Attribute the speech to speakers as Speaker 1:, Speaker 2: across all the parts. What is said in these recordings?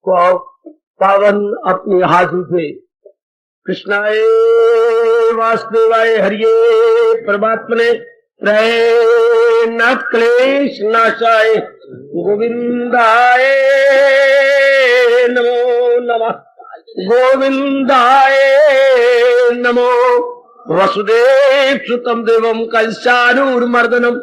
Speaker 1: पावन अपनी हाथों से कृष्णाय वासुदेवाय हरिये परमात्मने नाथ क्लेश नाशाय गोविंदाय नमो नमः गोविंदाय नमो वसुदेव सुतम देवम कंसानूरमर्दनम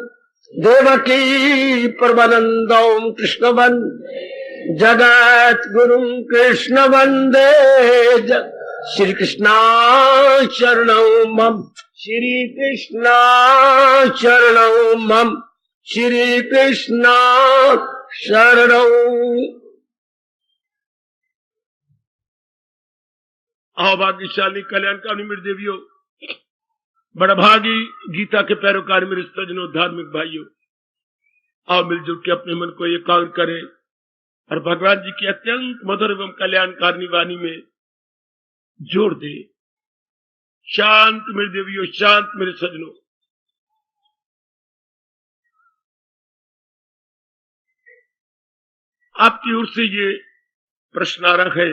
Speaker 1: देवकी परमानंदम कृष्ण वंदे जगत गुरु कृष्ण वंदे श्री कृष्णा शरणं मम श्री कृष्णा शरणं मम श्री कृष्णा शरणं।
Speaker 2: आओ भाग्यशाली कल्याणकारी मेरी देवियों, बड़ा भागी गीता के पैरोकार मेरे सज्जनों धार्मिक भाइयों, आओ मिलजुल के अपने मन को एकाग्र करें और भगवान जी की अत्यंत मधुर एवं कल्याणकारिणी वाणी में जोड़ दे। शांत मेरे देवियों, शांत मेरे सज्जनों। आपकी ओर से ये प्रश्न आ रहा है,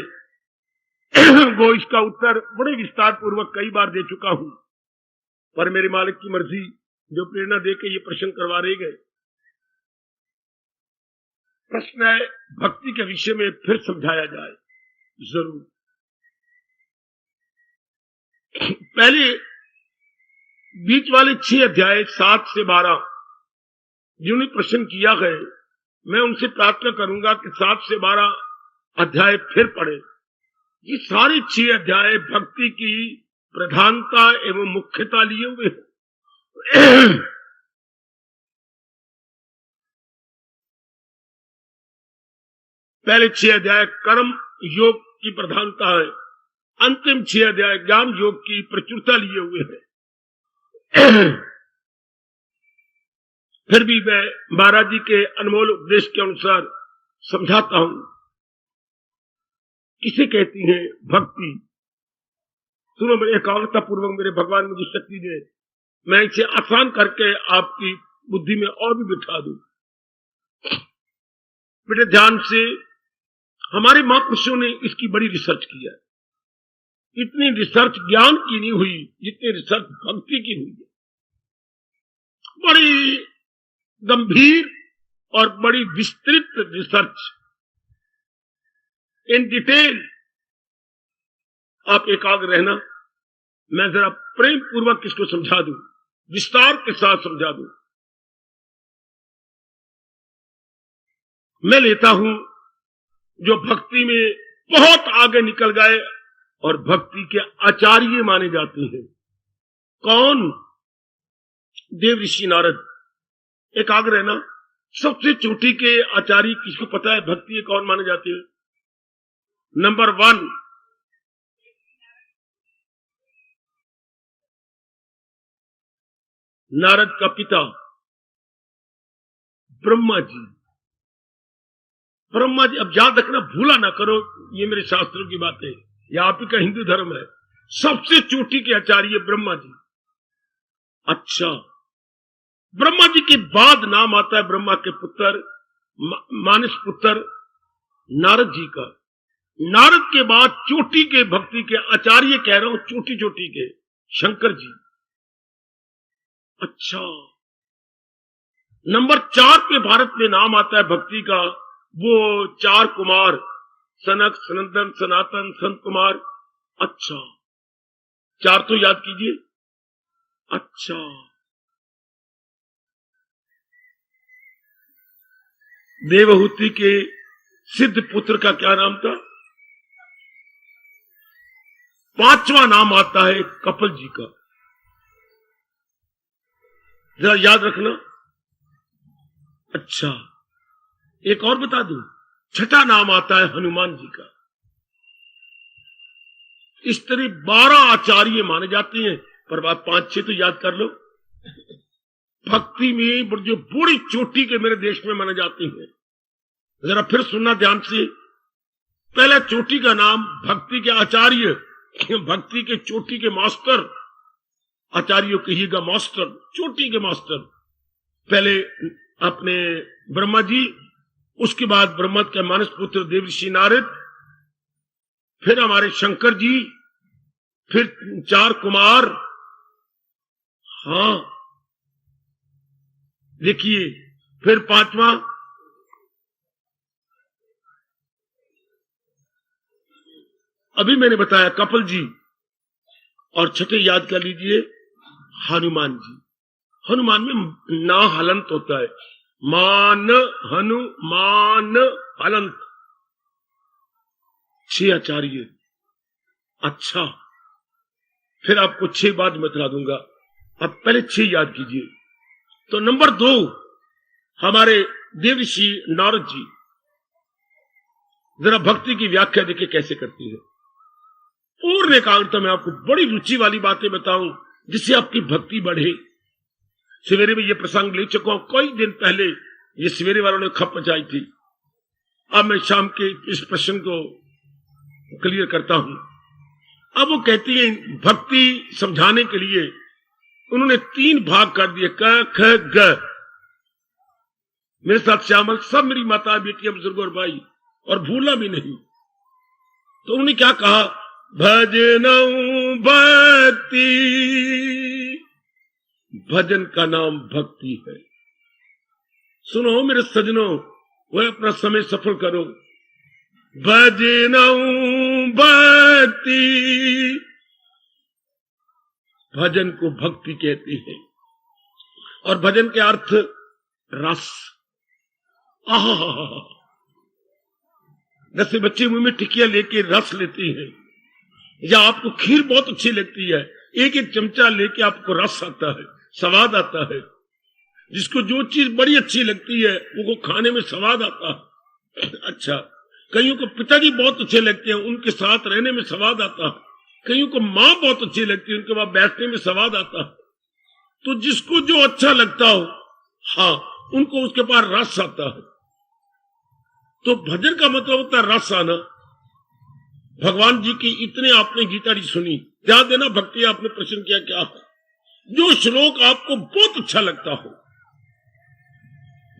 Speaker 2: वो इसका उत्तर बड़े विस्तार पूर्वक कई बार दे चुका हूं, पर मेरे मालिक की मर्जी जो प्रेरणा देके ये प्रश्न करवा रहे गए। प्रश्न है, भक्ति के विषय में फिर समझाया जाए। जरूर। पहले बीच वाले 6 अध्याय 7 से 12 जिन्होंने प्रश्न किया है, मैं उनसे प्रार्थना करूंगा कि 7 से 12 अध्याय फिर पढ़े। ये सारे 6 अध्याय भक्ति की प्रधानता एवं मुख्यता लिए हुए हैं। पहले 6 अध्याय कर्म योग की प्रधानता है, अंतिम 6 अध्याय ज्ञान योग की प्रचुरता लिए हुए हैं। फिर भी मैं महाराज जी के अनमोल उपदेश के अनुसार समझाता हूं। किसे कहती है भक्ति? सुनो, मेरे एकाग्रता पूर्वक मेरे भगवान मुझे शक्ति दे, मैं इसे आसान करके आपकी बुद्धि में और भी बिठा दूं। बेटे ध्यान से, हमारे महापुरुषों ने इसकी बड़ी रिसर्च की है। इतनी रिसर्च ज्ञान की नहीं हुई जितनी रिसर्च भक्ति की हुई है। बड़ी गंभीर और बड़ी विस्तृत रिसर्च, इन डिटेल। आप एकाग्र रहना, मैं जरा प्रेम पूर्वक इसको समझा दूं, विस्तार के साथ समझा दूं। मैं लेता हूं जो भक्ति में बहुत आगे निकल गए और भक्ति के आचार्य माने जाते हैं। कौन? देव ऋषि नारद। एकाग्र है ना? सबसे चोटी के आचार्य किसको पता है भक्ति के कौन माने जाते हैं? नंबर 1 नारद का पिता ब्रह्मा जी। ब्रह्मा जी, अब याद रखना, भूला ना करो, ये मेरे शास्त्रों की बात है, ये आप ही का हिंदू धर्म है। सबसे चोटी के आचार्य ब्रह्मा जी। अच्छा, ब्रह्मा जी के बाद नाम आता है ब्रह्मा के पुत्र मानस पुत्र नारद जी का। नारद के बाद चोटी के भक्ति के आचार्य कह रहा हूं, चोटी चोटी के शंकर जी। अच्छा, नंबर 4 पे भारत में नाम आता है भक्ति का, वो 4 कुमार, सनक, सनंदन, सनातन, संत कुमार। अच्छा, 4 तो याद कीजिए। अच्छा, देवहूति के सिद्ध पुत्र का क्या नाम था? 5वां नाम आता है कपिल जी का। जरा याद रखना। अच्छा, एक और बता दूं, 6ठा नाम आता है हनुमान जी का। इस तरह 12 आचार्य माने जाते हैं, पर बात 5-6 तो याद कर लो। भक्ति में जो बड़ी चोटी के मेरे देश में माने जाते हैं, जरा फिर सुनना ध्यान से। पहला चोटी का नाम भक्ति के आचार्य, भक्ति के चोटी के मास्टर, आचार्यों कहिएगा मास्टर, चोटी के मास्टर। पहले अपने ब्रह्मा जी, उसके बाद ब्रह्मा के मानस पुत्र देव ऋषि नारद, फिर हमारे शंकर जी, फिर 4 कुमार। हाँ देखिए, फिर 5वां अभी मैंने बताया कपिल जी, और छठे याद कर लीजिए हनुमान जी। हनुमान में ना हलंत होता है, मान हनुमान हलंत, 6 आचार्य। अच्छा, फिर आपको 6 बाद में बता दूंगा, अब पहले 6 याद कीजिए। तो नंबर 2 हमारे देवर्षि नारद जी। जरा भक्ति की व्याख्या देखिए कैसे करती है। पूर्ण एकाग्रता में आपको बड़ी रुचि वाली बातें बताऊं जिससे आपकी भक्ति बढ़े। सवेरे में ये प्रसंग ले चुका हूं, कई दिन पहले ये सवेरे वालों ने खप मचाई थी। अब मैं शाम के इस प्रश्न को क्लियर करता हूं। अब वो कहती है भक्ति समझाने के लिए उन्होंने 3 भाग कर दिए, क ख ग। मेरे साथ श्यामल, सब मेरी माता बेटियां बुजुर्ग और भाई, और भूलना भी नहीं। तो उन्होंने क्या कहा, भजनऊ भक्ति, भजन का नाम भक्ति है। सुनो मेरे सजनों, वह अपना समय सफल करो। भजनऊ भक्ति, भजन को भक्ति कहते हैं। और भजन के अर्थ रस। जैसे बच्चे मुंह में टिकिया लेके रस लेती हैं, या आपको खीर बहुत अच्छी लगती है, एक एक चमचा लेके आपको रस आता है, स्वाद आता है। जिसको जो चीज बड़ी अच्छी लगती है वो खाने में स्वाद आता है। अच्छा, कईयों को पिताजी बहुत अच्छे लगते हैं, उनके साथ रहने में स्वाद आता है। कईयों को माँ बहुत अच्छी लगती है, उनके बाद बैठने में स्वाद आता है। तो जिसको जो अच्छा लगता हो, हाँ, उनको उसके पास रस आता है। तो भजन का मतलब होता है रस आना। भगवान जी की इतने आपने गीता जी सुनी, ध्यान देना, भक्ति आपने प्रश्न किया क्या है। जो श्लोक आपको बहुत अच्छा लगता हो,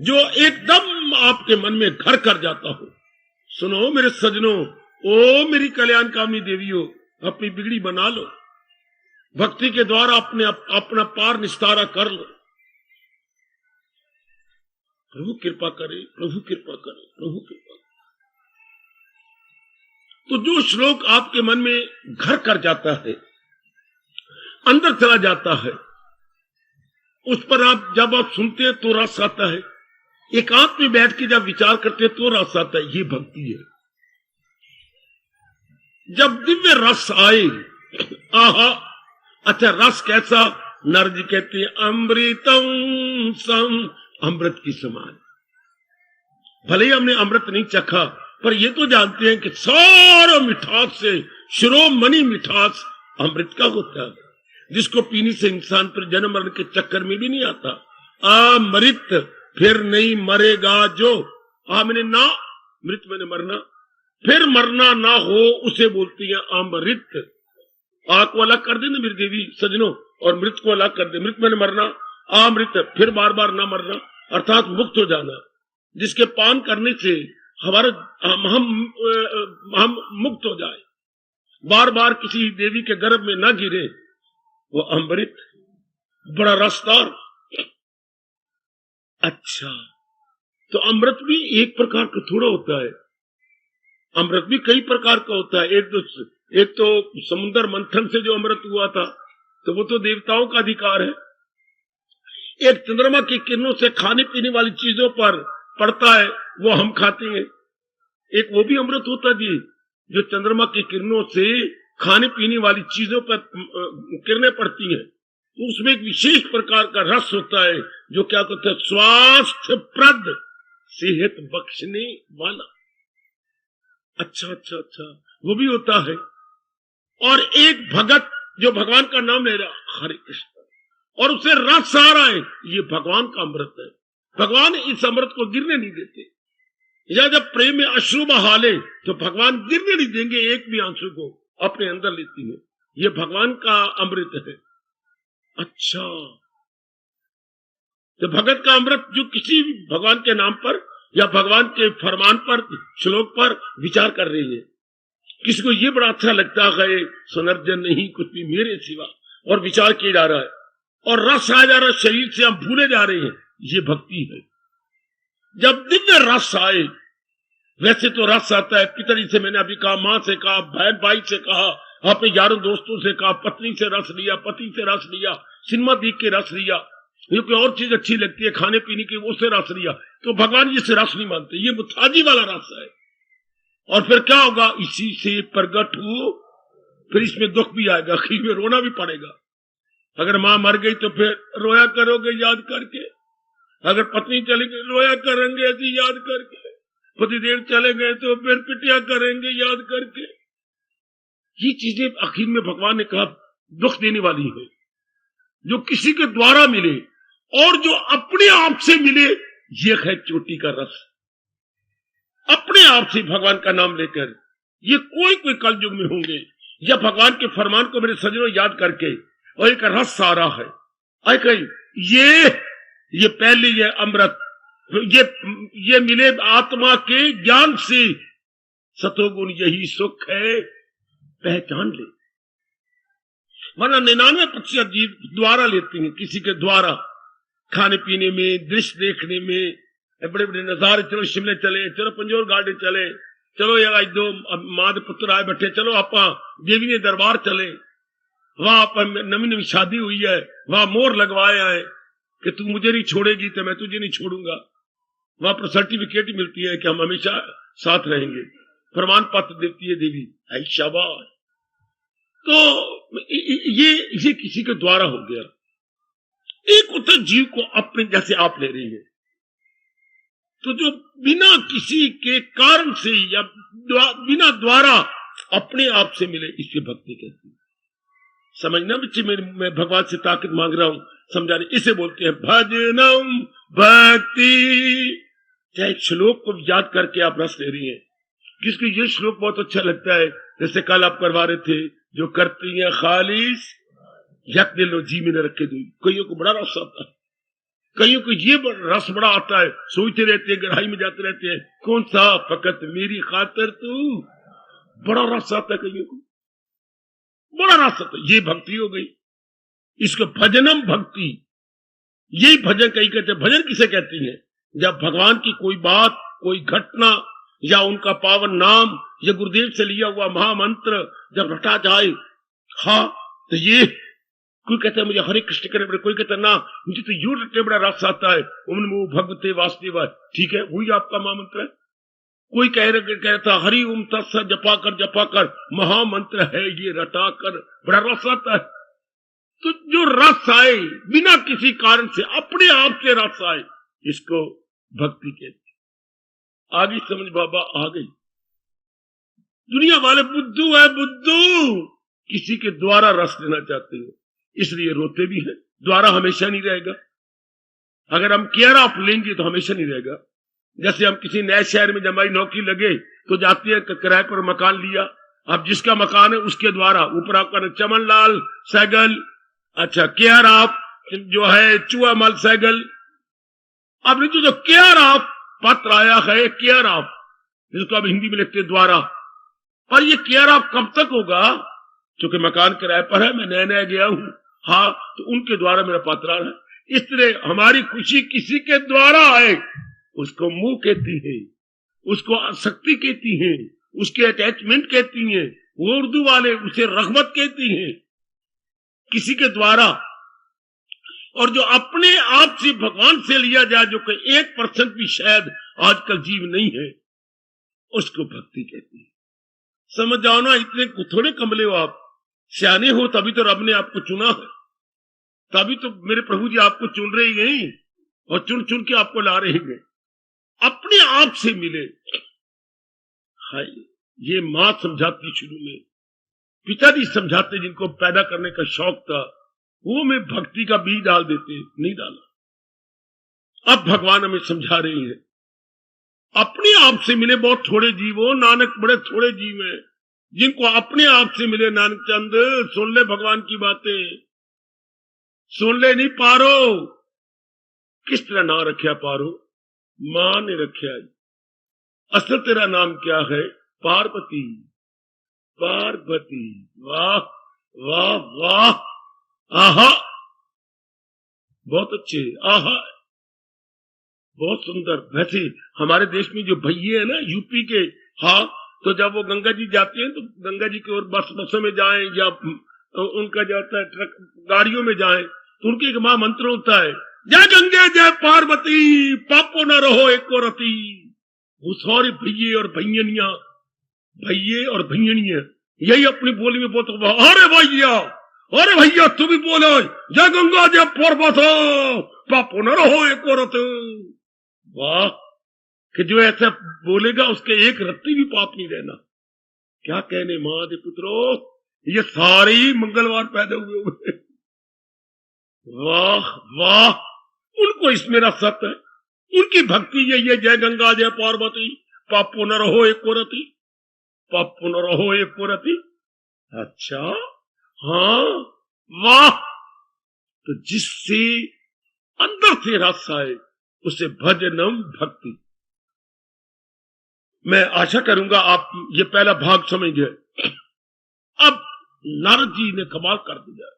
Speaker 2: जो एकदम आपके मन में घर कर जाता हो, सुनो मेरे सजनों, ओ मेरी कल्याणकामी देवियों, अपनी बिगड़ी बना लो, भक्ति के द्वारा अपना पार निस्तारा कर लो। प्रभु कृपा करे, प्रभु कृपा करे, प्रभु कृपा करे। तो जो श्लोक आपके मन में घर कर जाता है, अंदर चला जाता है, उस पर जब आप सुनते हैं तो रस आता है। एकांत में बैठ के जब विचार करते हैं तो रस आता है। ये भक्ति है। जब दिव्य रस आए, आहा, अच्छा रस कैसा, नारद जी कहते हैं अमृतम सम, अमृत की समान। भले ही हमने अमृत नहीं चखा, पर ये तो जानते हैं कि सारा मिठास से शिरोमणि मिठास अमृत का होता है, जिसको पीने से इंसान पर जन्म मरण के चक्कर में भी नहीं आता। अमृत फिर नहीं मरेगा जो, मैंने ना मृत मैंने मरना, फिर मरना ना हो, उसे बोलती है अमृत। आ को अलग कर दे ना मेरी देवी सजनों, और मृत को अलग कर दे। मृत मैंने मरना, अमृत फिर बार बार ना मरना, अर्थात मुक्त हो जाना, जिसके पान करने से हम मुक्त हो जाए, बार बार किसी देवी के गर्भ में ना गिरे, वो अमृत, बड़ा रसदार। अच्छा, तो अमृत भी एक प्रकार का थोड़ा होता है, अमृत भी कई प्रकार का होता है। एक तो समुद्र मंथन से जो अमृत हुआ था, तो वो तो देवताओं का अधिकार है। एक चंद्रमा की किरणों से खाने पीने वाली चीजों पर पड़ता है, वो हम खाते हैं। एक वो भी अमृत होता जी, जो चंद्रमा की किरणों से खाने पीने वाली चीजों पर किरणें पड़ती हैं, तो उसमें एक विशेष प्रकार का रस होता है, जो क्या कहते हैं, स्वास्थ्य प्रद, सेहत बख्शने वाला। अच्छा अच्छा अच्छा, वो भी होता है। और एक भगत जो भगवान का नाम ले रहा, हरे कृष्ण, और उसे रस आ रहा है, ये भगवान का अमृत है। भगवान इस अमृत को गिरने नहीं देते। या जब प्रेम में अश्रु बहाले, तो भगवान गिरने नहीं देंगे एक भी आंसू को, अपने अंदर लेती है। ये भगवान का अमृत है। अच्छा, तो भगत का अमृत जो किसी भी भगवान के नाम पर या भगवान के फरमान पर, श्लोक पर विचार कर रही है, किसी को ये बड़ा अच्छा लगता है सुनर्जन नहीं कुछ भी मेरे सिवा, और विचार किया जा रहा है और रस आ जा रहा है, शरीर से हम भूले जा रहे हैं, ये भक्ति है। जब दिव्य रस आए, वैसे तो रस आता है पितरी से, मैंने अभी कहा, मां से कहा, बहन भाई से कहा, अपने यारों दोस्तों से कहा, पत्नी से रस लिया, पति से रस लिया, सिनेमा देख के रस लिया, ये कोई और चीज अच्छी लगती है खाने पीने की, वो से रस लिया। तो भगवान जी से रस नहीं मानते, ये मुथाजी वाला रस है। और फिर क्या होगा, इसी से प्रगट हो, फिर इसमें दुख भी आएगा, आखिर में रोना भी पड़ेगा। अगर मां मर गई तो फिर रोया करोगे याद करके, अगर पत्नी चली गई रोया करेंगे ऐसी याद करके, पतिदेव चले गए तो फिर पिटिया करेंगे याद करके। ये चीजें आखिर में भगवान ने कहा दुख देने वाली है। जो किसी के द्वारा मिले और जो अपने आप से मिले, ये है चोटी का रस। अपने आप से भगवान का नाम लेकर, ये कोई कोई कलयुग में होंगे, या भगवान के फरमान को मेरे सजनों याद करके, और एक रस सारा है। ये पहले ये अमृत, ये मिले आत्मा के ज्ञान से, सतोगुण यही सुख है, पहचान ले। वरना 99% जीव द्वारा लेते हैं, किसी के द्वारा, खाने पीने में, दृश्य देखने में, बड़े बड़े नजारे, चलो शिमले चले, चलो पंजोर गार्डन चले, चलो यार दो मां पुत्र आए बैठे, चलो आप देवी ने दरबार चले, वहां आप नवी नवी शादी हुई है, वहां मोर लगवाए आए कि तू मुझे नहीं छोड़ेगी तो मैं तुझे नहीं छोड़ूंगा, वहां पर सर्टिफिकेट मिलती है कि हम हमेशा साथ रहेंगे, प्रमाण पत्र देती है देवी, ऐ शाबाश। तो ये किसी के द्वारा हो गया। एक होता जीव को अपने जैसे आप ले रही है, तो जो बिना किसी के कारण से या बिना द्वारा अपने आप से मिले, इससे भक्ति कहती है। समझना बच्चे, मैं भगवान से ताकत मांग रहा हूं समझाने, इसे बोलते हैं भजनम भक्ति। चाहे श्लोक को याद करके आप रस ले रही हैं, किसको ये श्लोक बहुत अच्छा लगता है, जैसे कल आप करवा रहे थे, जो करती है खालिस यक दिल जी में न रखे दूई। कईयों को बड़ा रस आता है, कईयों को ये रस बड़ा आता है, सोचते रहते हैं, गहराई में जाते रहते हैं, कौन सा फकत मेरी खातर तू, बड़ा रस आता है कईयों को, बड़ा रस आता है। ये भक्ति हो गई, इसको भजनम भक्ति, यही भजन कहीं कहते हैं। भजन किसे कहती है, जब भगवान की कोई बात, कोई घटना, या उनका पावन नाम, या गुरुदेव से लिया हुआ महामंत्र जब रटा जाए, हाँ, तो ये कोई कहता है मुझे हरे कृष्ण करे, कोई कहता है ना मुझे तो यू रटे बड़ा रस आता है, ओम नमो भगवते वासुदेवाय, ठीक है, वही आपका महामंत्र है। कोई कहता हरि ओम तत्सत जपा कर महामंत्र है ये, रटा कर बड़ा रस आता है। तो जो रस आए बिना किसी कारण से, अपने आप से रस आए, इसको भक्ति कहते। आगे समझ बाबा, आ गई। दुनिया वाले बुद्धू है, बुद्धू, किसी के द्वारा रस लेना चाहते हैं, इसलिए रोते भी हैं। द्वारा हमेशा नहीं रहेगा, अगर हम केयर ऑफ लेंगे तो हमेशा नहीं रहेगा। जैसे हम किसी नए शहर में जब हमारी नौकरी लगे तो जाते हैं, किराए पर मकान लिया, अब जिसका मकान है उसके द्वारा, ऊपर आपका चमन लाल सहगल, अच्छा केयर ऑफ जो है चुआमल सहगल। अब जो केयर ऑफ पत्र आया है, केयर ऑफ, जिसको अब हिंदी में लिखते द्वारा, पर ये केयर ऑफ कब तक होगा, क्योंकि मकान किराए पर है, मैं नया नया गया हूं, हाँ, तो उनके द्वारा मेरा पत्र है। इस तरह हमारी खुशी किसी के द्वारा आए, उसको मुंह कहती है, उसको आसक्ति कहती है, उसके अटैचमेंट कहती है, वो उर्दू वाले उसे रग़बत कहती हैं, किसी के द्वारा। और जो अपने आप से भगवान से लिया जाए, जो कि 1% भी शायद आजकल जीव नहीं है, उसको भक्ति कहती है। समझ जाओ ना, इतने थोड़े कमले हो आप, सियाने हो, तभी तो रब ने आपको चुना है, तभी तो मेरे प्रभु जी आपको चुन रहे हैं और चुन चुन के आपको ला रहे हैं। अपने आप से मिले। हाय, ये मां समझाती शुरू में, पिताजी समझाते, जिनको पैदा करने का शौक था, वो में भक्ति का बीज डाल देते, नहीं डाला। अब भगवान हमें समझा रहे हैं, अपने आप से मिले। बहुत थोड़े जीव हो नानक, बड़े थोड़े जीव हैं जिनको अपने आप से मिले। नानक चंद सुन ले भगवान की बातें, सुन ले। नहीं पारो, किस तरह नाम रखा पारो, मां ने रखा। असल तेरा नाम क्या है, पार्वती। पार्वती। वाह वाह वाह, आहा, बहुत अच्छे, आहा, बहुत सुंदर। वैसे हमारे देश में जो भैये है ना यूपी के, हाँ, तो जब वो गंगा जी जाते हैं तो गंगा जी की ओर बसों में जाएं या उनका जो होता है ट्रक गाड़ियों में जाएं, तो उनके एक महामंत्र होता है, जय गंगे जय पार्वती, पापो न रहो एको रति। वो सारे भैये और भैयनिया, भैये और भैयनिया यही अपनी बोली में बोलते, अरे भैया तू भी बोलो, जय गंगा जय पार्वती, पापो न रहो एको रति। वाह, कि जो ऐसा बोलेगा उसके एक रत्ती भी पाप नहीं रहना। क्या कहने महादेव पुत्रों, ये सारे ही मंगलवार पैदा हुए। वाह वाह, उनको इसमें रसत है, उनकी भक्ति यही है, जय गंगा जय पार्वती, पापो न रहो एको रति, पापो न रहो एको रति। अच्छा, हाँ, वाह। तो जिससे अंदर से रस आए उसे भजनम भक्ति। मैं आशा करूंगा आप ये पहला भाग समझ गए। अब नारद जी ने कमाल कर दिया,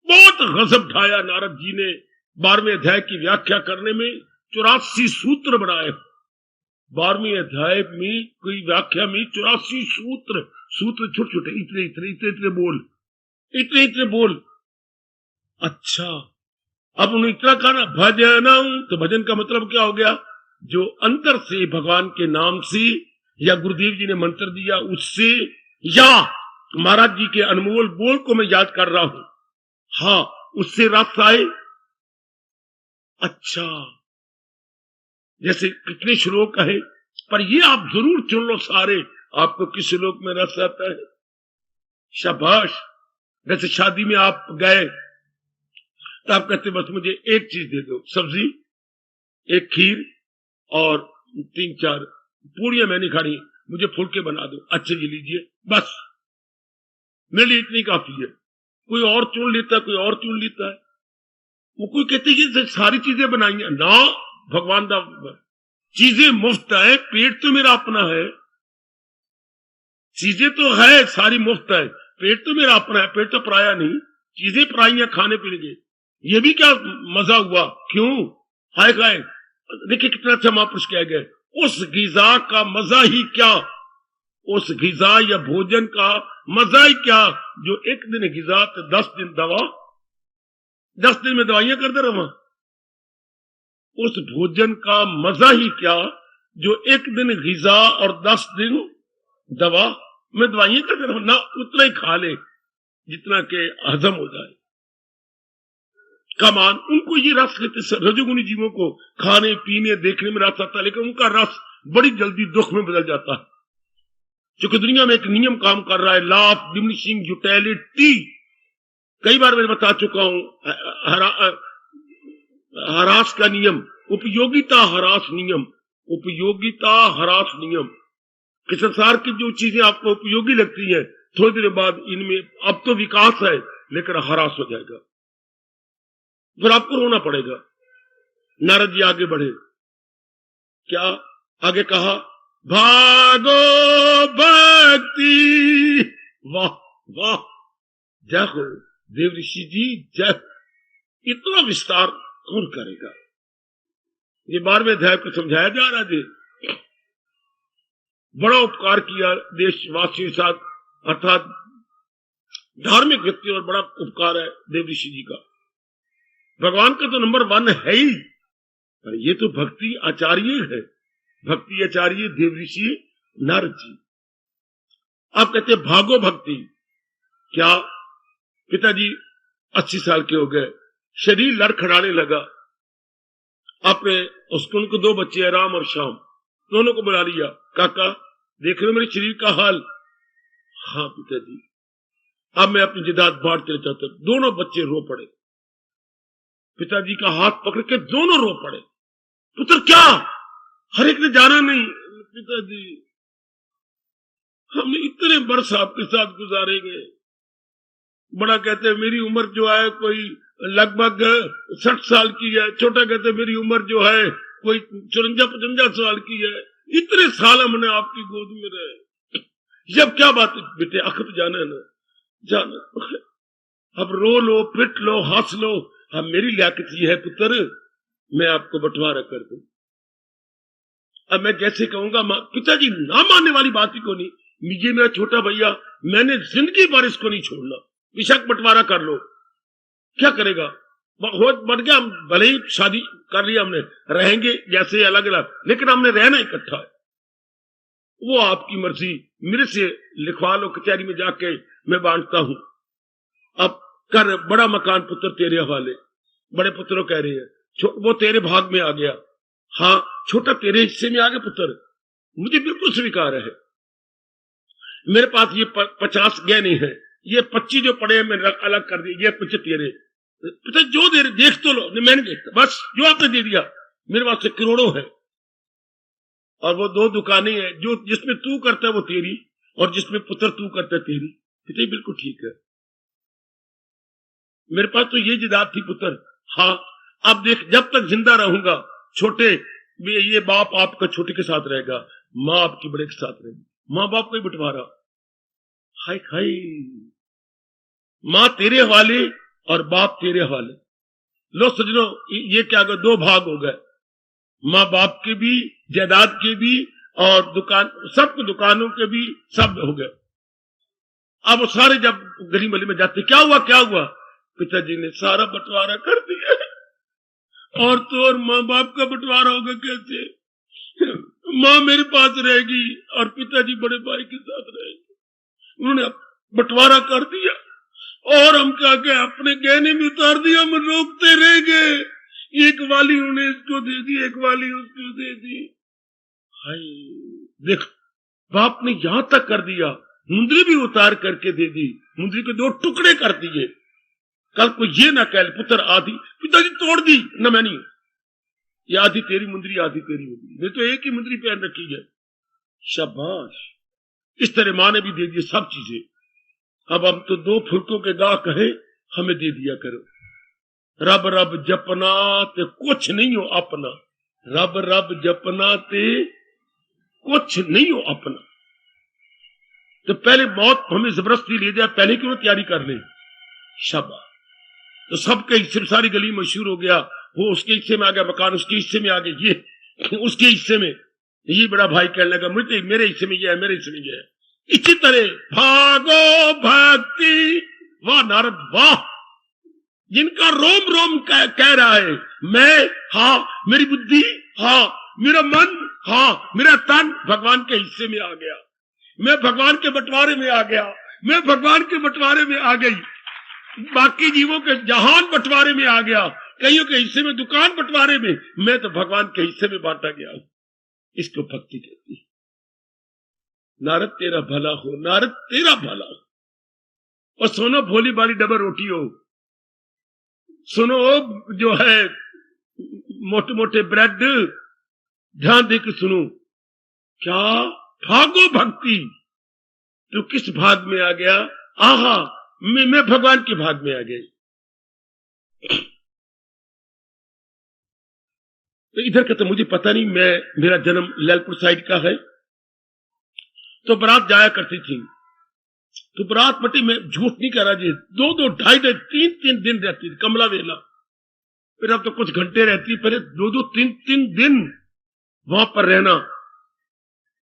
Speaker 2: बहुत गजब ढाया नारद जी ने। 12वें अध्याय की व्याख्या करने में 84 सूत्र बनाए। 12वें अध्याय में कोई व्याख्या में 84 सूत्र, सूत्र छोटे छोटे, इतने इतने इतने इतने बोल, इतने इतने बोल। अच्छा, अब उन्होंने इतना कहा ना भजनम, तो भजन का मतलब क्या हो गया, जो अंतर से भगवान के नाम से या गुरुदेव जी ने मंत्र दिया उससे, या महाराज जी के अनमोल बोल को मैं याद कर रहा हूं, हाँ, उससे रस आए। अच्छा, जैसे कितने श्लोक है, पर ये आप जरूर चुन लो सारे, आपको किस श्लोक में रस आता है। शाबाश। जैसे शादी में आप गए तो आप कहते बस मुझे एक चीज दे दो, सब्जी, एक खीर और 3-4 पूड़ियां मैं नहीं खानी, मुझे फुलके बना दो, अच्छे जी लीजिए, बस मेरे लिए इतनी काफी है। कोई और चुन लेता है, कोई और चुन लेता है। वो कोई कहते कि सारी चीजें बनाई ना, भगवान दा चीजें मुफ्त है, पेट तो मेरा अपना है, चीजें तो है सारी मुफ्त है, पेट तो मेरा अपना है, पेट तो पराया नहीं, चीजें पराई हैं खाने पीने के। ये भी क्या मजा हुआ, क्यों हाय खाए। देखिए कितना अच्छा महापुरुष कह गए, उस गिजा का मजा ही क्या, उस गिजा या भोजन का मजा ही क्या, जो एक दिन गिजा तो 10 दिन दवा, 10 दिन में दवाइयां करते रहा। उस भोजन का मजा ही क्या, जो एक दिन गिजा और 10 दिन दवा में दवाइयां करते रहो, ना उतना ही खा ले जितना के हजम हो जाए। कमान, उनको ये रस लेते, रजोगुनी जीवों को खाने पीने देखने में रस आता है, लेकिन उनका रस बड़ी जल्दी दुख में बदल जाता है। क्योंकि दुनिया में एक नियम काम कर रहा है, लॉ ऑफ डिमिनिशिंग यूटिलिटी। कई बार मैं बता चुका हूं, हरास का नियम, उपयोगिता हरास नियम, उपयोगिता हरास नियम। कि संसार की जो चीजें आपको उपयोगी लगती हैं, थोड़ी देर बाद इनमें अब तो विकास है लेकिन हरास हो जाएगा, फिर आपको रोना पड़ेगा। नारद जी आगे बढ़े, क्या आगे कहा, भागो भक्ति। वाह वाह, जय हो देव ऋषि जी, जय। इतना विस्तार कौन करेगा। ये 12वें अध्याय को समझाया जा रहा है। बड़ा उपकार किया देशवासियों के साथ, अर्थात धार्मिक व्यक्ति और बड़ा उपकार है देव ऋषि जी का। भगवान का तो नंबर 1 है ही, पर ये तो भक्ति आचार्य है, भक्ति आचार्य देव ऋषि नारद जी। आप कहते भागो भक्ति, क्या पिताजी 80 साल के हो गए, शरीर लड़खड़ाने लगा। आपने उसको, उनको 2 बच्चे हैं, राम और श्याम, दोनों को बुला लिया, काका देख रहे हो मेरे शरीर का हाल। हाँ पिताजी, अब मैं अपनी जिदाद बांटना चाहता हूं। दोनों बच्चे रो पड़े, पिताजी का हाथ पकड़ के दोनों रो पड़े। पुत्र क्या, हर एक ने जाना नहीं। पिताजी हमने इतने वर्ष आपके साथ गुजारेंगे। बड़ा कहते मेरी उम्र जो है कोई लगभग 60 साल की है, छोटा कहते मेरी उम्र जो है कोई 54-55 साल की है। इतने साल हमने आपकी गोद में रहे, जब क्या बात है बेटे, आखिर तो जाना है ना, जाना। अब रो लो, पिट लो, हंस लो, अब मेरी लियाकत ये है पुत्र, मैं आपको बंटवारा कर दूं। अब मैं जैसे कहूंगा, पिताजी ना मानने वाली बात ही को नहीं, ये मेरा छोटा भैया, मैंने जिंदगी भर इसको नहीं छोड़ना, बेशक बंटवारा कर लो। क्या करेगा, बढ़ गया, भले ही शादी कर लिया हमने, रहेंगे जैसे अलग अलग, लेकिन हमने रहना इकट्ठा है। वो आपकी मर्जी, मेरे से लिखवा लो कचहरी में जाके, मैं बांटता हूं। अब कर बड़ा मकान पुत्र तेरे हवाले। बड़े पुत्रों कह रहे हैं वो तेरे भाग में आ गया, हाँ छोटा तेरे हिस्से में आ गया पुत्र, मुझे बिल्कुल स्वीकार है। मेरे पास ये 50 गहने हैं, ये 25 जो पड़े हैं मैंने अलग कर दिए, ये 25 तेरे। पिता जो दे रहे देख तो लो, मैंने देखता, बस जो आपने दे दिया, मेरे पास से करोड़ों है। और वो 2 दुकानें हैं, जो जिसमें तू करता है वो तेरी, और जिसमें पुत्र तू करता है तेरी। पिता बिल्कुल ठीक है, मेरे पास तो ये जायदाद थी पुत्र। हाँ अब देख, जब तक जिंदा रहूंगा छोटे, ये बाप आपका छोटे के साथ रहेगा, माँ आपकी बड़े के साथ रहेगी। माँ बाप को ही बंटवारा, हाय हाय, माँ तेरे हवाले और बाप तेरे हवाले। लो सजनो, ये क्या गया, 2 भाग हो गए, माँ बाप के भी, जायदाद के भी, और दुकान, सब दुकानों के भी, सब हो गए। अब वो सारे जब गली मली में जाते, क्या हुआ क्या हुआ, पिताजी ने सारा बंटवारा कर दिया। और तो और माँ बाप का बंटवारा होगा कैसे, माँ मेरे पास रहेगी और पिताजी बड़े भाई के साथ रहेंगे। उन्होंने बंटवारा कर दिया, और हम क्या क्या अपने गहने में उतार दिया, हम रोकते रह गए। एक वाली उन्हें इसको दे दी, एक वाली उसको दे दी। हाय देख, बाप ने यहां तक कर दिया, मुंदरी भी उतार करके दे दी, मुंदरी के 2 टुकड़े कर दिए। कल को ये ना कह पुत्र आधी, पिताजी तोड़ दी ना, मैं नहीं, ये आधी तेरी मुंदरी आधी तेरी होगी, मैं तो एक ही मुंदरी पहन रखी है। शाबाश, इस तरह माँ ने भी दे दी सब चीजें। अब हम तो 2 फुलकों के गाह कहे, हमें दे दिया करो। रब रब जपना ते कुछ नहीं हो अपना, रब रब जपना ते कुछ नहीं हो अपना। तो पहले मौत हमें जबरदस्ती ले जाए, पहले क्यों तैयारी कर ले। शाबाश, तो सबके हिस्से में सारी गली मशहूर हो गया, वो उसके हिस्से में आ गया मकान, उसके हिस्से में आ गया ये, उसके हिस्से में ये। बड़ा भाई कहने लगा मुझे, मेरे हिस्से में ये है, मेरे हिस्से में ये है। इसी तरह भागो भक्ति, वाह नारद वाह, जिनका रोम रोम कह रहा है मैं, हाँ मेरी बुद्धि, हाँ मेरा मन, हाँ मेरा तन भगवान के हिस्से में आ गया, मैं भगवान के बंटवारे में आ गया, मैं भगवान के बंटवारे में आ गई, बाकी जीवों के जहान बंटवारे में आ गया, कईयों के हिस्से में दुकान बंटवारे में, मैं तो भगवान के हिस्से में बांटा गया। इसको भक्ति कहती है। नारद तेरा भला हो, नारद तेरा भला हो। और सुनो भोली बाली डबल रोटी हो, सुनो जो है मोटे मोटे ब्रेड, ध्यान दे के सुनो, क्या भागो भक्ति, तो किस भाग में आ गया, आहा मैं भगवान के भाग में आ गई। तो इधर का तो मुझे पता नहीं, मेरा जन्म ललपुर साइड का है, तो बारात जाया करती थी, तो बारात पट्टी में झूठ नहीं कह रहा जी, 2-2, 2.5, 3 दिन रहती थी कमला वेला। फिर अब तो कुछ घंटे रहती, पहले 2-2, 3 दिन वहां पर रहना।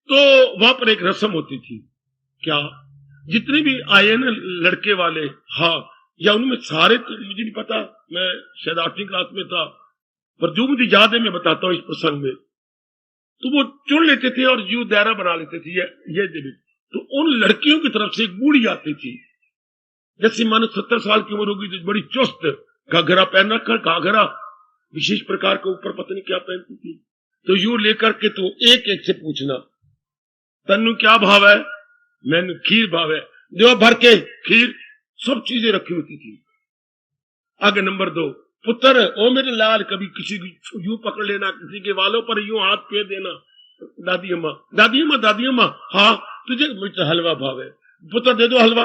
Speaker 2: तो वहां पर एक रस्म होती थी, क्या जितने भी आए ना लड़के वाले, हाँ या उनमें सारे, तो मुझे नहीं पता, मैं शायद 8वीं क्लास में था, पर जो मुझे याद है मैं बताता हूँ इस प्रसंग में। तो वो चुन लेते थे और यू दायरा बना लेते थे, ये देवी। तो उन लड़कियों की तरफ से एक बूढ़ी आती थी, जैसे मानो 70 साल की उम्र होगी, तो बड़ी चुस्त, घाघरा पहन रखा, घाघरा विशेष प्रकार के ऊपर पता नहीं क्या पहनती थी। तो यू लेकर के तो एक एक से पूछना, तन्नू क्या भाव है, मैंने खीर भाव है, दो भर के खीर, सब चीजें रखी होती थी। आगे नंबर 2, पुत्र ओ मेरे लाल, कभी किसी की यूं पकड़ लेना, किसी के वालों पर यूं हाथ फेर देना, दादी अम्मा दादी अम्मा दादी अम्मा, हाँ तुझे, मुझे हलवा भाव है, पुत्र दे दो हलवा।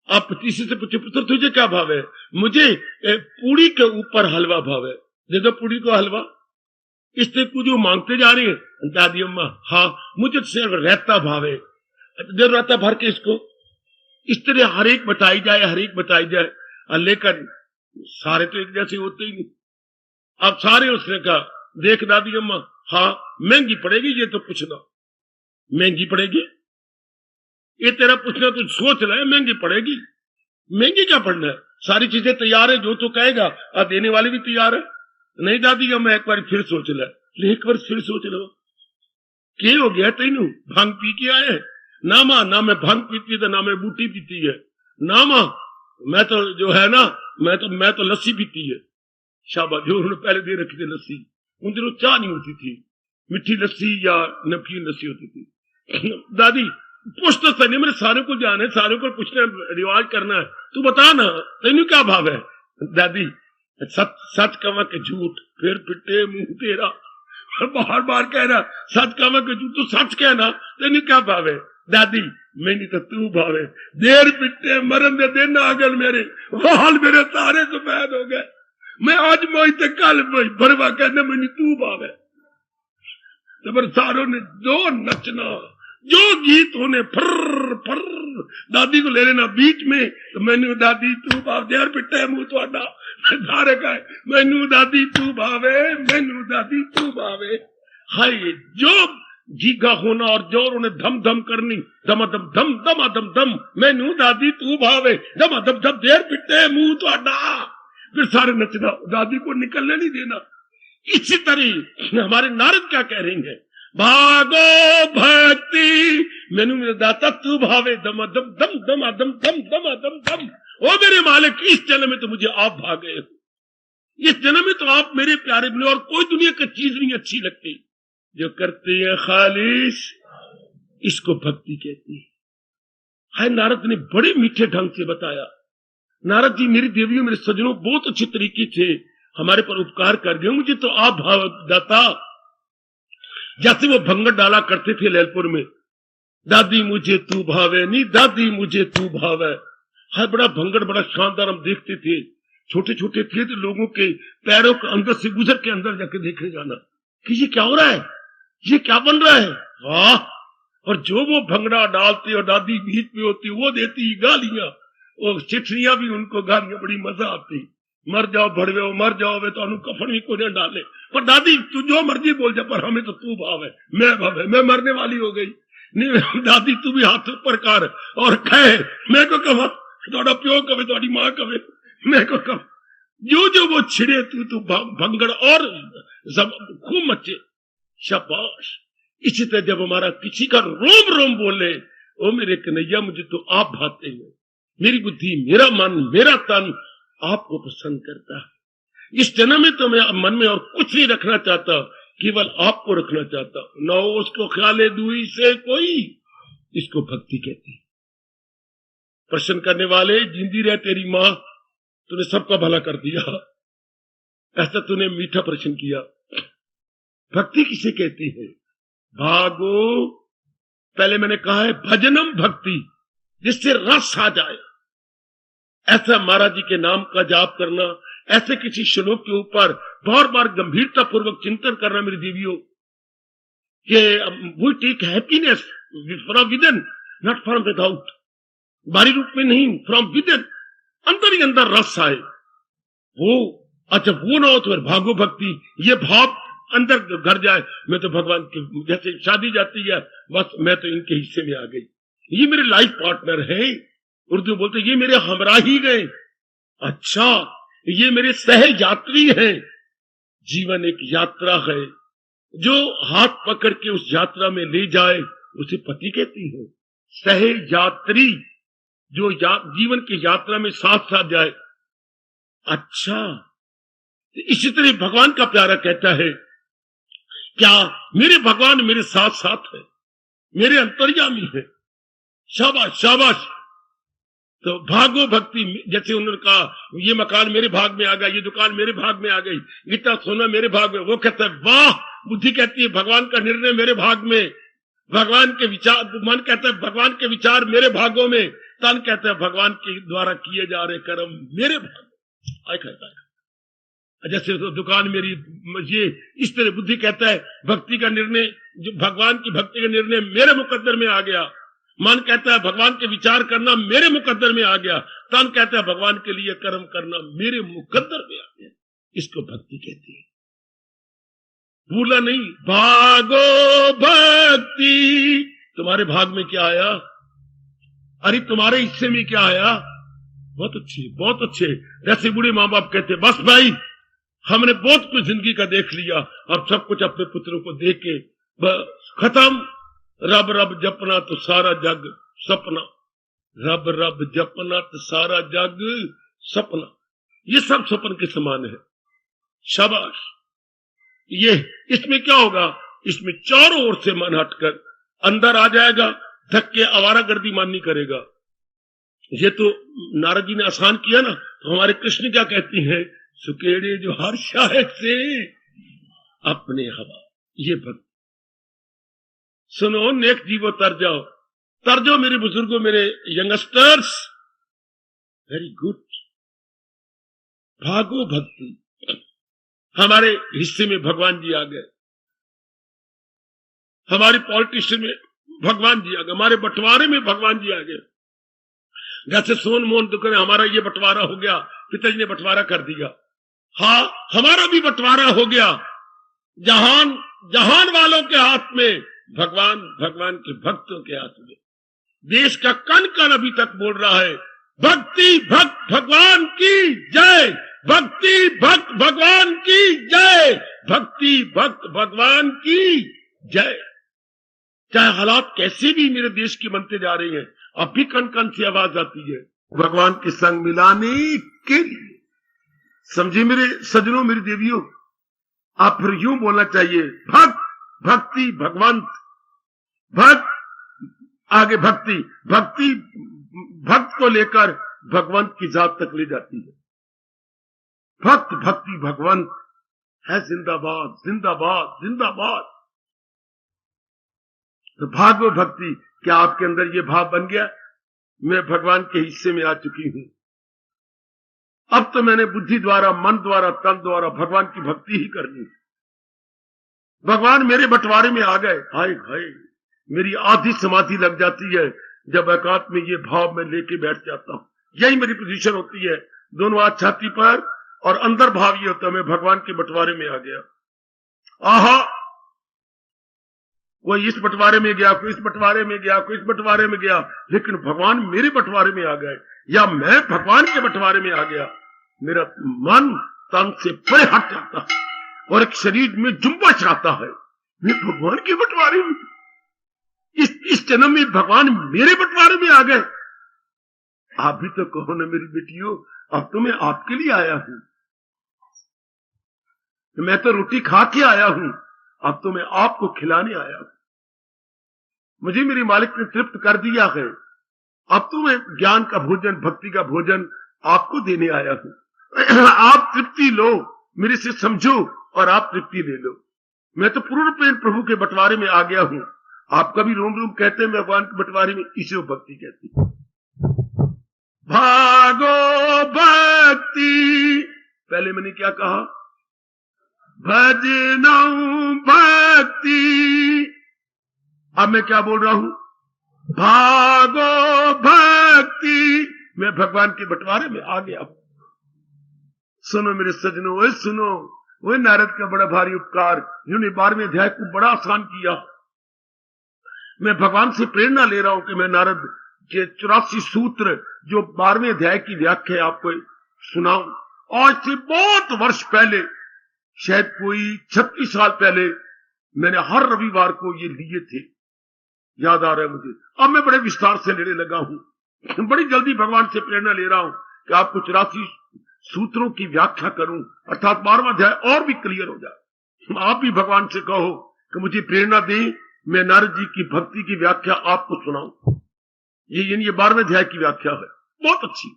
Speaker 2: आप तीसरे से पूछे, पुत्र तुझे क्या भाव है, मुझे पूड़ी के ऊपर हलवा भाव है, दे दो पूड़ी को हलवा। इससे कुछ जो मांगते जा रहे हैं, दादी अम्मा हाँ मुझे सिर्फ रहता भाव है, जरूरत है भर के इसको, इस तरह हर एक बताई जाए, और लेकिन सारे तो एक जैसे होते ही नहीं। अब सारे उसने कहा, देख दादी अम्मा, हाँ महंगी पड़ेगी, ये तो पूछना महंगी पड़ेगी, ये तेरा पूछना तो सोच रहा है महंगी पड़ेगी। महंगी क्या पड़ना है, सारी चीजें तैयार है, जो तो कहेगा, और देने वाले भी तैयार है। नहीं दादी अम्मा, एक बार फिर सोच ला, एक बार फिर सोच लो, क्या हो गया तेनू, भांग पी के आए? ना मां, ना मैं भांग पीती है, ना मैं बूटी पीती है, ना मां, मैं तो जो है ना, मैं तो लस्सी पीती है। शाबाश, जो उन्होंने पहले दे रखी थी लस्सी, उन दिनों चाह नहीं होती थी, मिठी लस्सी या नमकीन लस्सी होती थी। दादी पूछ तो सही, मेरे सारे को जाने, सारे को पूछना, रिवाज करना है, तू बता ना तेनू क्या भाव है? दादी सच कवा के झूठ, फिर पिटे मुंह तेरा, बार बार कह रहा सच कवा के झूठ, तू सच कहना, तेनू क्या भाव है? दादी मैंने तो तू भावे, देर पिटे मरन दे दिन आ गए मेरे, वाल मेरे सारे सफेद हो गए, मैं आज मोई ते कल मोई, भरवा कहना मैंने तू भावे। तो सारों ने जो नचना, जो गीत होने, फर फर, दादी को ले लेना बीच में, तो मैनू दादी तू भाव, देर पिटे मुंह तुहाडा, सारे का मैनू दादी तू भावे, मैनू दादी तू भावे। हाय जो जीगा होना और जोर उन्हें धम धम करनी, दमादम धम दमादम धम, मैनू दादी तू भावे, दमादम धम, देर पिटे मुंह तुहाडा, फिर सारे नचना, दादी को निकलने नहीं देना। इसी तरह हमारे नारद क्या कह रहे हैं, भागो भक्ति मैनू मेरा दाता तू भावे, दमादम धम दमादम धम दमादम धम। ओ मेरे मालिक, इस जन्म में तो मुझे आप भागे हो, इस जन्म में तो आप मेरे प्यारे मिले, और कोई दुनिया की चीज नहीं अच्छी लगती, जो करते हैं खालिश, इसको भक्ति कहती है। नारद ने बड़े मीठे ढंग से बताया। नारद जी मेरी देवियों, मेरे सज्जनों, बहुत अच्छी तरीके से हमारे पर उपकार कर गए, मुझे तो आप भाव दाता। जैसे वो भंगड़ डाला करते थे लैलपुर में, दादी मुझे तू भावे, नहीं दादी मुझे तू भावे, है बड़ा भंगड़, बड़ा शानदार हम देखते थे। छोटे छोटे थे तो लोगों के पैरों के अंदर से गुजर के अंदर जाके देखे जाना कि ये क्या हो रहा है, ये क्या बन रहा है, वाह। और जो वो भंगड़ा डालते और दादी बीच में होती, वो देती गालियां, और चिट्ठियां भी उनको गालियां, बड़ी मजा आती। मर जाओ भड़वे, मर जाओ वे, तो कफन भी को डाले, पर दादी तू जो मर्जी बोल जा, पर हमें तो तू भाव है, मैं भाव है, मैं मरने वाली हो गई। नहीं दादी तू भी हाथ ऊपर कर और कहे, मैं को कहा थोड़ा प्यो कवे, थोड़ी मां कवे, मैं को कहा जो जो वो छिड़े तू भंगड़ और खूब मचे, शाबाश। इसी तरह जब हमारा किसी का रोम रोम बोले, ओ मेरे कन्हैया मुझे तो आप भाते हैं, मेरी बुद्धि, मेरा मन, मेरा तन आपको पसंद करता है। इस जन्म में तो मैं मन में और कुछ नहीं रखना चाहता, केवल आपको रखना चाहता। न उसको ख्याले दुई से कोई, इसको भक्ति कहती। प्रश्न करने वाले, जिंदी रहे तेरी मां, तूने सबका भला कर दिया, ऐसा तूने मीठा प्रश्न किया। भक्ति किसे कहती है? भागो, पहले मैंने कहा है भजनम भक्ति, जिससे रस आ जाए। ऐसा महाराज जी के नाम का जाप करना, ऐसे किसी श्लोक के ऊपर बार बार गंभीरता पूर्वक चिंतन करना मेरी देवियों, कि we take happiness from within, not from without, बाहरी रूप में नहीं, फ्रॉम विदिन, अंदर ही अंदर रस आए वो। अच्छा वो ना हो तो फिर भागो भक्ति, ये भाव अंदर घर जाए, मैं तो भगवान के, जैसे शादी जाती है बस मैं तो इनके हिस्से में आ गई, ये मेरे लाइफ पार्टनर है, उर्दू बोलते ये मेरे हमरा ही गए, अच्छा ये मेरे सह यात्री हैं। जीवन एक यात्रा है, जो हाथ पकड़ के उस यात्रा में ले जाए उसे पति कहती है। सह यात्री जो जीवन की यात्रा में साथ साथ जाए। अच्छा इसी तरह भगवान का प्यारा कहता है, क्या मेरे भगवान मेरे साथ साथ है, मेरे अंतर्यामी है। शाबाश शाबाश। तो भागो भक्ति, जैसे उन्होंने कहा ये मकान मेरे भाग में आ गया, ये दुकान मेरे भाग में आ गई, इतना सोना मेरे भाग में, वो कहता है वाह। बुद्धि कहती है भगवान का निर्णय मेरे भाग में, भगवान के विचार, मन कहता है भगवान के विचार मेरे भागों में, तन कहता है भगवान के द्वारा किए जा रहे कर्म मेरे भाग में। आय कहता है जैसे तो दुकान मेरी, ये इस तरह बुद्धि कहता है भक्ति का निर्णय, जो भगवान की भक्ति का निर्णय मेरे मुकद्दर में आ गया। मन कहता है भगवान के विचार करना मेरे मुकद्दर में आ गया, तन कहता है भगवान के लिए कर्म करना मेरे मुकद्दर में आ गया। इसको भक्ति कहती है। भूला नहीं, भागो भक्ति, तुम्हारे भाग में क्या आया, अरे तुम्हारे हिस्से में क्या आया। बहुत अच्छे, बहुत अच्छे। जैसे बूढ़े माँ बाप कहते बस भाई हमने बहुत कुछ जिंदगी का देख लिया, अब सब कुछ अपने पुत्रों को दे के खत्म। रब रब जपना तो सारा जग सपना, रब रब जपना तो सारा जग सपना, ये सब सपन के समान है। शाबाश। ये इसमें क्या होगा, इसमें चारों ओर से मन हटकर अंदर आ जाएगा, धक्के आवारागर्दी माननी करेगा। ये तो नारद जी ने आसान किया ना। तो हमारे कृष्ण क्या कहती हैं, सुकेड़े जो हर शायद से अपने हवा। ये भक्ति सुनो, नेक जीवो तर जाओ मेरे बुजुर्गों, मेरे यंगस्टर्स, वेरी गुड। भागो भक्ति। हमारे हिस्से में भगवान जी आ गए, हमारे पॉलिटिशियन में भगवान जी आ गए, हमारे बंटवारे में भगवान जी आ गए। जैसे सोन मोहन दुकान, हमारा ये बंटवारा हो गया, पिताजी ने बंटवारा कर दिया। हाँ, हमारा भी बंटवारा हो गया। जहान वालों के हाथ में, भगवान के भक्तों के हाथ में। देश का कण कण अभी तक बोल रहा है, भक्ति भक्त भगवान की जय, भक्ति भक्त भगवान की जय, भक्ति भक्त भगवान की जय। चाहे हालात कैसे भी मेरे देश की बनते जा रही हैं, अब भी कण कण से आवाज आती है भगवान के संग मिलाने के लिए। समझे मेरे सजनों, मेरी देवियों, आप फिर यूं बोलना चाहिए, भक्त भक्ति भगवंत, भक्त आगे भक्ति, भक्ति भक्त को लेकर भगवंत की जात तक ले जाती है। भक्त भक्ति भगवंत है, जिंदाबाद जिंदाबाद जिंदाबाद। तो भागो भक्ति। क्या आपके अंदर ये भाव बन गया, मैं भगवान के हिस्से में आ चुकी हूं। अब तो मैंने बुद्धि द्वारा, मन द्वारा, तन द्वारा भगवान की भक्ति ही करनी। भगवान मेरे बंटवारे में आ गए। हाय हाय, मेरी आधी समाधि लग जाती है जब एकांत में ये भाव में लेके बैठ जाता हूं। यही मेरी पोजीशन होती है, दोनों हाथ छाती पर, और अंदर भाव ये होता है मैं भगवान के बंटवारे में आ गया। आहा, कोई इस बंटवारे में गया, कोई इस बंटवारे में गया, कोई इस बंटवारे में गया, लेकिन भगवान मेरे बंटवारे में आ गए, या मैं भगवान के बंटवारे में आ गया। मेरा मन तन से परे हट जाता है और एक शरीर में जुम्बा आता है, मैं भगवान के बंटवारे में। इस जन्म में भगवान मेरे बंटवारे में आ गए। आप भी तो कहो ना मेरी बेटियों, अब तो मैं आपके लिए आया हूं। मैं तो रोटी खा के आया हूं, अब तो मैं आपको खिलाने आया हूं। मुझे मेरे मालिक ने तृप्त कर दिया है, अब तो मैं ज्ञान का भोजन, भक्ति का भोजन आपको देने आया हूं। आप तृप्ति लो, मेरे से समझो और आप तृप्ति ले लो। मैं तो पूर्ण रूपेण प्रभु के बंटवारे में आ गया हूं। आप कभी रोम रोम कहते हैं भगवान के बंटवारे में, इसे वो भक्ति कहती है। भागो भक्ति, पहले मैंने क्या कहा, भजनऊ भक्ति। अब मैं क्या बोल रहा हूं, भागो भक्ति, मैं भगवान के बंटवारे में आ गया। सुनो मेरे सजनों, ओए सुनो, ओए नारद का बड़ा भारी उपकार, जिन्होंने 12वें अध्याय को बड़ा आसान किया। मैं भगवान से प्रेरणा ले रहा हूं कि मैं नारद के 84 सूत्र जो 12वें अध्याय की व्याख्या आपको सुनाऊं। आज से बहुत वर्ष पहले, शायद कोई 36 साल पहले, मैंने हर रविवार को ये लिए थे, याद आ रहा है मुझे। अब मैं बड़े विस्तार से लेने लगा हूं, बड़ी जल्दी भगवान से प्रेरणा ले रहा हूं कि आपको 84 सूत्रों की व्याख्या करूं, अर्थात 12वां अध्याय और भी क्लियर हो जाए। आप भी भगवान से कहो कि मुझे प्रेरणा दें, मैं नारद जी की भक्ति की व्याख्या आपको सुनाऊं। ये 12वें अध्याय की व्याख्या है, बहुत अच्छी।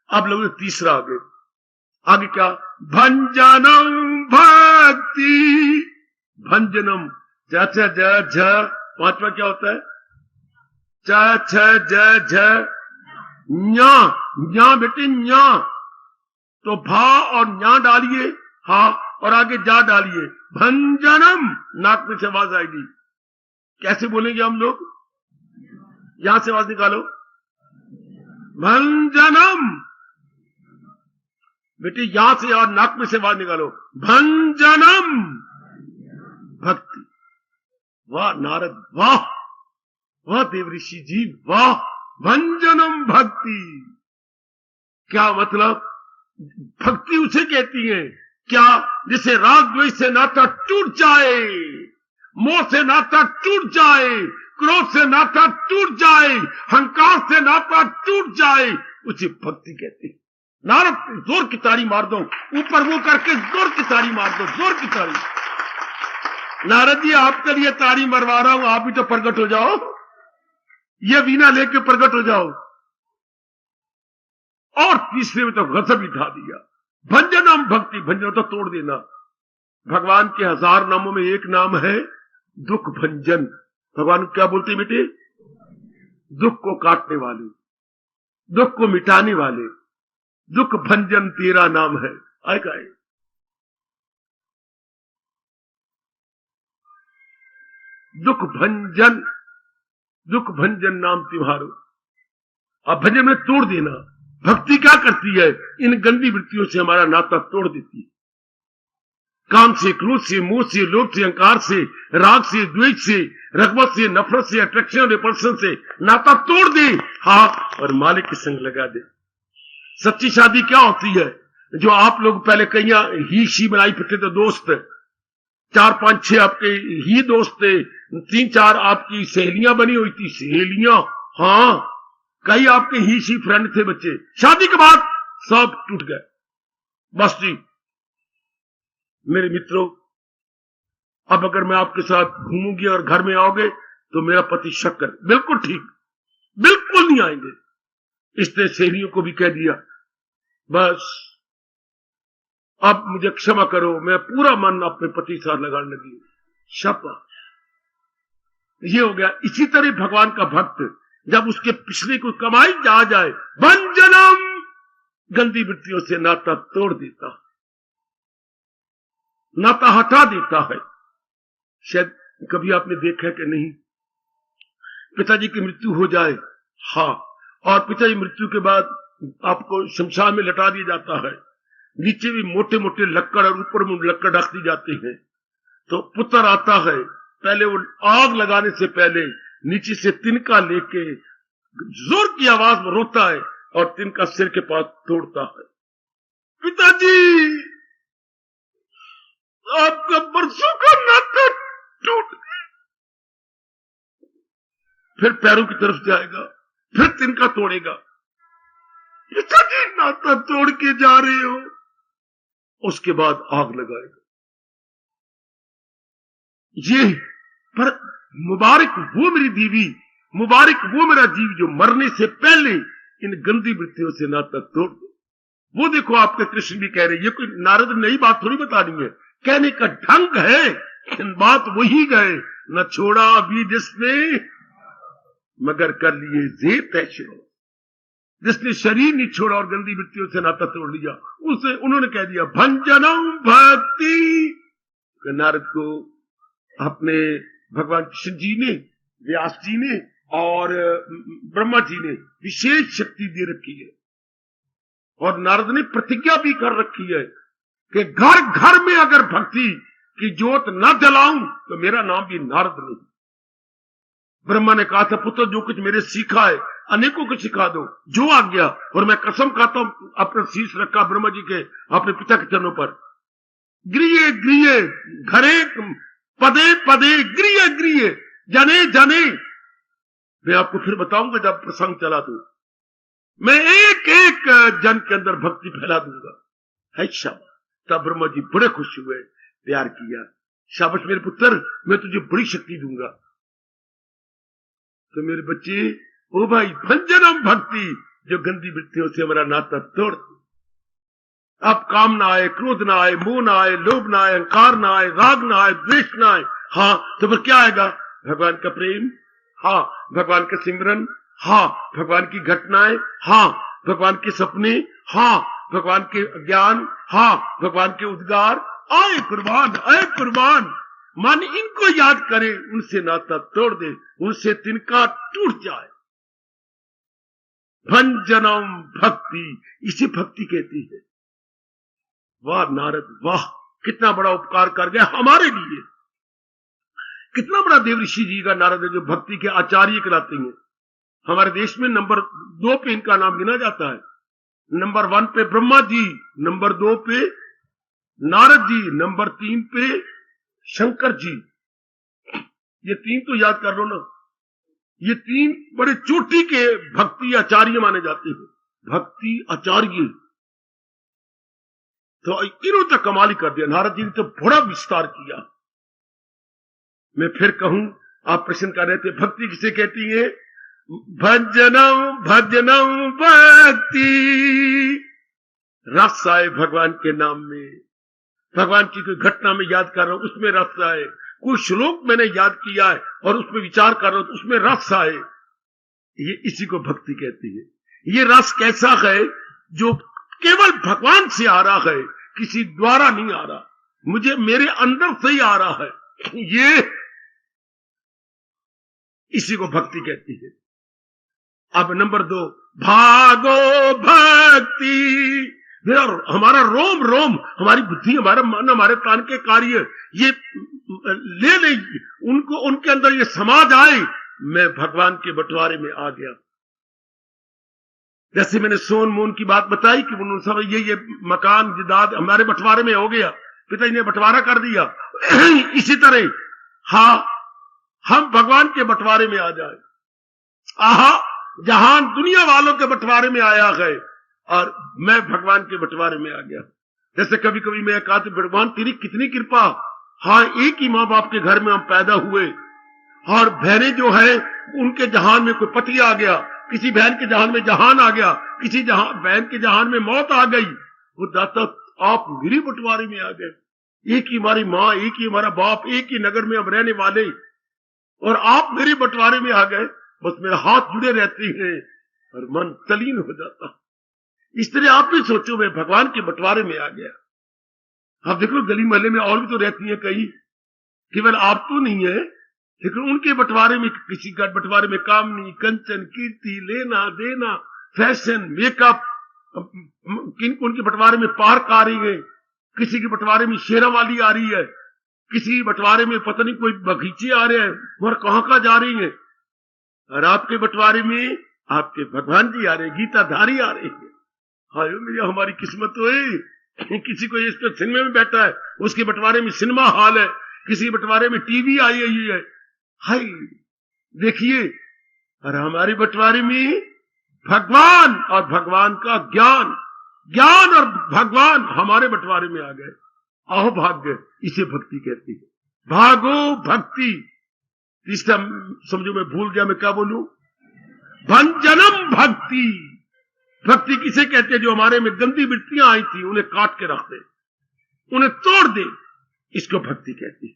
Speaker 2: आप लोगों ने तीसरा आगे क्या, भंजनम भक्ति, भंजनम ज छ ज झ, 5वां क्या होता है, च छ ज झ, न्या, न्या बेटे न्या, तो भा और न्या डालिए, हा, और आगे जा डालिए, भंजनम, नाक में से आवाज आएगी। कैसे बोलेंगे हम लोग, यहां से आवाज निकालो, भंजनम। बेटी यहां से और नाक में से आवाज निकालो, भंजनम भक्ति। वाह नारद, वाह वाह देवऋषि जी, वाह। भंजनम भक्ति क्या मतलब? भक्ति उसे कहती है क्या जिसे राग द्वेष से नाता टूट जाए, मोह से नाता टूट जाए, क्रोध से नाता टूट जाए, अहंकार से नाता टूट जाए, उसे भक्ति कहते हैं। नारद जोर की ताली मार दो, ऊपर मुंह करके जोर की ताली मार दो, जोर की ताली। नारद जी आपके लिए ताली मरवा रहा हूं, आप भी तो प्रकट हो जाओ, ये वीणा लेके प्रकट हो जाओ। और तीसरे में तो गजब ही ढा दिया, भंजनम भक्ति। भंजन तो तोड़ देना। भगवान के 1000 नामों में एक नाम है दुख भंजन। भगवान क्या बोलते बेटे? दुख को काटने वाले, दुख को मिटाने वाले, दुख भंजन तेरा नाम है। आएगा दुख भंजन, दुख भंजन नाम तुम्हारो। अब भंजन में तोड़ देना। भक्ति क्या करती है? इन गंदी वृत्तियों से हमारा नाता तोड़ देती है। काम से, क्रोध से, मोह से, लोभ से, अहंकार से, राग से, द्वेष से, रगबत से, नफरत से, अट्रैक्शन, रिपल्शन से नाता तोड़ दे, हाँ, और मालिक के संग लगा दे। सच्ची शादी क्या होती है? जो आप लोग पहले कहीं ही शी बनाई फिरते थे, दोस्त 4, 5, 6 आपके ही दोस्त थे, 3, 4 आपकी सहेलियां बनी हुई थी, सहेलियां, हाँ, कई आपके ही शी फ्रेंड थे बच्चे। शादी के बाद सब टूट गए। बस जी मेरे मित्रों, अब अगर मैं आपके साथ घूमूंगी और घर में आओगे तो मेरा पति शक कर, बिल्कुल ठीक, बिल्कुल नहीं आएंगे। इसने सहेलियों को भी कह दिया, बस अब मुझे क्षमा करो, मैं पूरा मन अपने पति साथ लगाने लगी। शाबाश, ये हो गया। इसी तरह भगवान का भक्त जब उसके पिछले को कमाई जा जाए, भंजनम गंदी वृत्तियों से नाता तोड़ देता, नाता हटा देता है। शायद कभी आपने देखा कि नहीं, पिताजी की मृत्यु हो जाए, हाँ, और पिताजी मृत्यु के बाद आपको शमशान में लटा दिया जाता है, नीचे भी मोटे मोटे लक्कड़ और ऊपर में लक्कड़ रख दी जाती है। तो पुत्र आता है, पहले वो आग लगाने से पहले नीचे से तिनका लेके जोर की आवाज में रोता है और तिनका सिर के पास तोड़ता है, पिताजी आपका बरसों का नाता टूट गया। फिर पैरों की तरफ जाएगा, फिर तिनका तोड़ेगा, पिताजी नाता तोड़ के जा रहे हो। उसके बाद आग लगाएगा। ये पर मुबारक वो मेरी दीवी, मुबारक वो मेरा जीव जो मरने से पहले इन गंदी वृत्तियों से नाता तोड़ दे। वो देखो आपके कृष्ण भी कह रहे, ये कोई नारद नई बात थोड़ी बतानी है, कहने का ढंग है, बात वही गए, न छोड़ा अभी जिसने मगर कर लिए जे तैशो। जिसने शरीर नहीं छोड़ा और गंदी वृत्तियों से नाता तोड़ लिया, उसे उन्होंने कह दिया भंजनम भक्ति। नारद को अपने भगवान कृष्ण जी ने, व्यास जी ने और ब्रह्मा जी ने विशेष शक्ति दे रखी है। और नारद ने प्रतिज्ञा भी कर रखी है कि घर घर में अगर भक्ति की ज्योत न जलाऊं तो मेरा नाम भी नारद नहीं। ब्रह्मा ने कहा था, पुत्र जो कुछ मेरे सीखा है अनेकों को सिखा दो, जो आ गया। और मैं कसम खाता हूं, अपना शीश रखा ब्रह्मा जी के अपने पिता के चरणों पर, गृह गृह घरे पदे पदे गृह गृह जने जने। मैं आपको फिर बताऊंगा जब प्रसंग चला तो, मैं एक एक जन के अंदर भक्ति फैला दूंगा। है शाबाश। तब ब्रह्मा जी बड़े खुश हुए, प्यार किया, शाबाश मेरे पुत्र, मैं तुझे बड़ी शक्ति दूंगा। तो मेरे बच्चे, ओ भाई, भंजनम भक्ति जो गंदी वृत्तियों से हमारा नाता तोड़। अब काम ना आए, क्रोध ना आए, मोह ना आए, लोभ ना आए, अहंकार ना आए, राग ना आए, द्वेष ना आए, हाँ, तो फिर क्या आएगा? भगवान का प्रेम, हाँ, भगवान का सिमरन, हाँ, भगवान की घटनाएं, हाँ, भगवान के सपने, हाँ, भगवान के ज्ञान, हाँ, भगवान के उद्गार। आए कुर्बान, आए कुर्बान। मन इनको याद करे, उनसे नाता तोड़ दे, उनसे तिनका टूट जाए। भंजनम भक्ति, इसे भक्ति कहती है। वाह नारद, वाह कितना बड़ा उपकार कर गया हमारे लिए, कितना बड़ा देवऋषि जी का नारद है जो भक्ति के आचार्य कहलाते हैं। हमारे देश में नंबर 2 पे इनका नाम गिना जाता है। नंबर 1 पे ब्रह्मा जी, नंबर 2 पे नारद जी, नंबर 3 पे शंकर जी। ये 3 तो याद कर लो ना, ये 3 बड़े चोटी के भक्ति आचार्य माने जाते हैं, भक्ति आचार्य। तो इन्होंने तो कमाल ही कर दिया, नारद जी ने तो बड़ा विस्तार किया। मैं फिर कहूं, आप प्रश्न कर रहे थे भक्ति किसे कहती है? भजनम भजनम भक्ति, रस आए भगवान के नाम में, भगवान की कोई घटना में याद कर रहा हूं उसमें रस आए, कोई श्लोक मैंने याद किया है और उसमें विचार कर रहा हूं तो उसमें रस आए, ये इसी को भक्ति कहती है। ये रस कैसा है? जो केवल भगवान से आ रहा है, किसी द्वारा नहीं आ रहा, मुझे मेरे अंदर से ही आ रहा है, ये इसी को भक्ति कहती है। अब नंबर 2, भागो भक्ति। हमारा रोम रोम, हमारी बुद्धि, हमारा मन, हमारे प्राण के कार्य ये ले ले, उनको उनके अंदर ये समाज आए, मैं भगवान के बंटवारे में आ गया। जैसे मैंने सोन मोन की बात बताई कि उन्होंने सब ये मकान जिदाद हमारे बंटवारे में हो गया, पिताजी ने बंटवारा कर दिया। इसी तरह हाँ, हम भगवान के बंटवारे में आ जाए। आहा, जहान दुनिया वालों के बंटवारे में आया है और मैं भगवान के बंटवारे में आ गया। जैसे कभी कभी मैं कहता हूं भगवान तेरी कितनी कृपा, हाँ एक ही माँ बाप के घर में हम पैदा हुए और बहनें जो है उनके जहान में कोई पति आ गया, किसी बहन के जहान में जहान आ गया, किसी बहन के जहान में मौत आ गई। वो दाता आप मेरे बंटवारे में आ गए, एक ही हमारी माँ, एक ही हमारा बाप, एक ही नगर में हम रहने वाले, और आप मेरे बंटवारे में आ गए। बस मेरे हाथ जुड़े रहते हैं और मन तलीन हो जाता। इस तरह आप भी सोचो, मैं भगवान के बंटवारे में आ गया। आप देखो गली मोहल्ले में और भी तो रहती है कई, केवल आप तो नहीं है, लेकिन उनके बंटवारे में, किसी का बंटवारे में कामनी, कंचन, कीर्ति, लेना देना, फैशन, मेकअप, उनके बंटवारे में पार्क आ रही है, किसी के बंटवारे में शेरा वाली आ रही है, किसी बंटवारे में पता नहीं कोई बगीचे आ रहे हैं, और कहां जा रही है, और आपके बंटवारे में आपके भगवान जी आ रहे, गीताधारी आ रहे हैं। हाय मेरी हमारी किस्मत तो है। किसी को इस पर सिनेमा में बैठा है, उसके बंटवारे में सिनेमा हॉल है, किसी बंटवारे में टीवी आई हुई है। हाय देखिए, और हमारे बंटवारे में भगवान और भगवान का ज्ञान, ज्ञान और भगवान हमारे बंटवारे में आ गए। आहो भाग्य, इसे भक्ति कहती है। भागो भक्ति। तीसरा समझो मैं भूल गया, मैं क्या बोलूं? भंजनम भक्ति। भक्ति किसे कहते हैं? जो हमारे में गंदी वृत्तियां आई थी उन्हें काट के रख दे, उन्हें तोड़ दे, इसको भक्ति कहती है।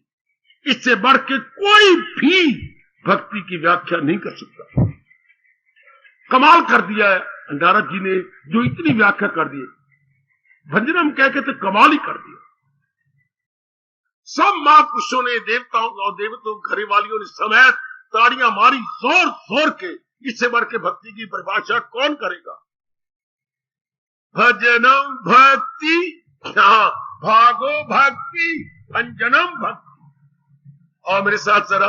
Speaker 2: इससे बढ़ के कोई भी भक्ति की व्याख्या नहीं कर सकता। कमाल कर दिया है नारद जी ने, जो इतनी व्याख्या कर दी। भंजनम कह के तो कमाल ही कर दिया। सब महापुरुषों ने, देवताओं और देवताओं घरे वालियों ने समेत ताड़ियां मारी जोर जोर के। इससे बढ़ के भक्ति की परिभाषा कौन करेगा? भजनम भक्ति, हाँ, भागो भक्ति, भंजनम भक्ति। और मेरे साथ जरा,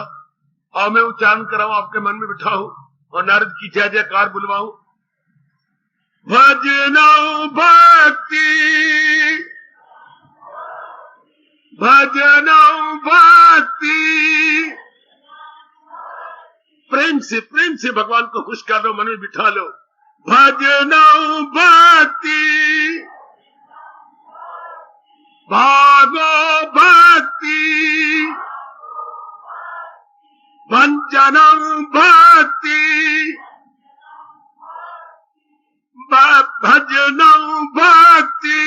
Speaker 2: और मैं उच्चारण कराऊं, आपके मन में बिठाऊं और नारद की जय जयकार बुलवाऊं। भजनम भक्ति, भजनम भक्ति। प्रेम से भगवान को खुश कर लो, मन में बिठा लो। भजनम भक्ति, भागो भक्ति, भंजनम भक्ति, भजनम भक्ति,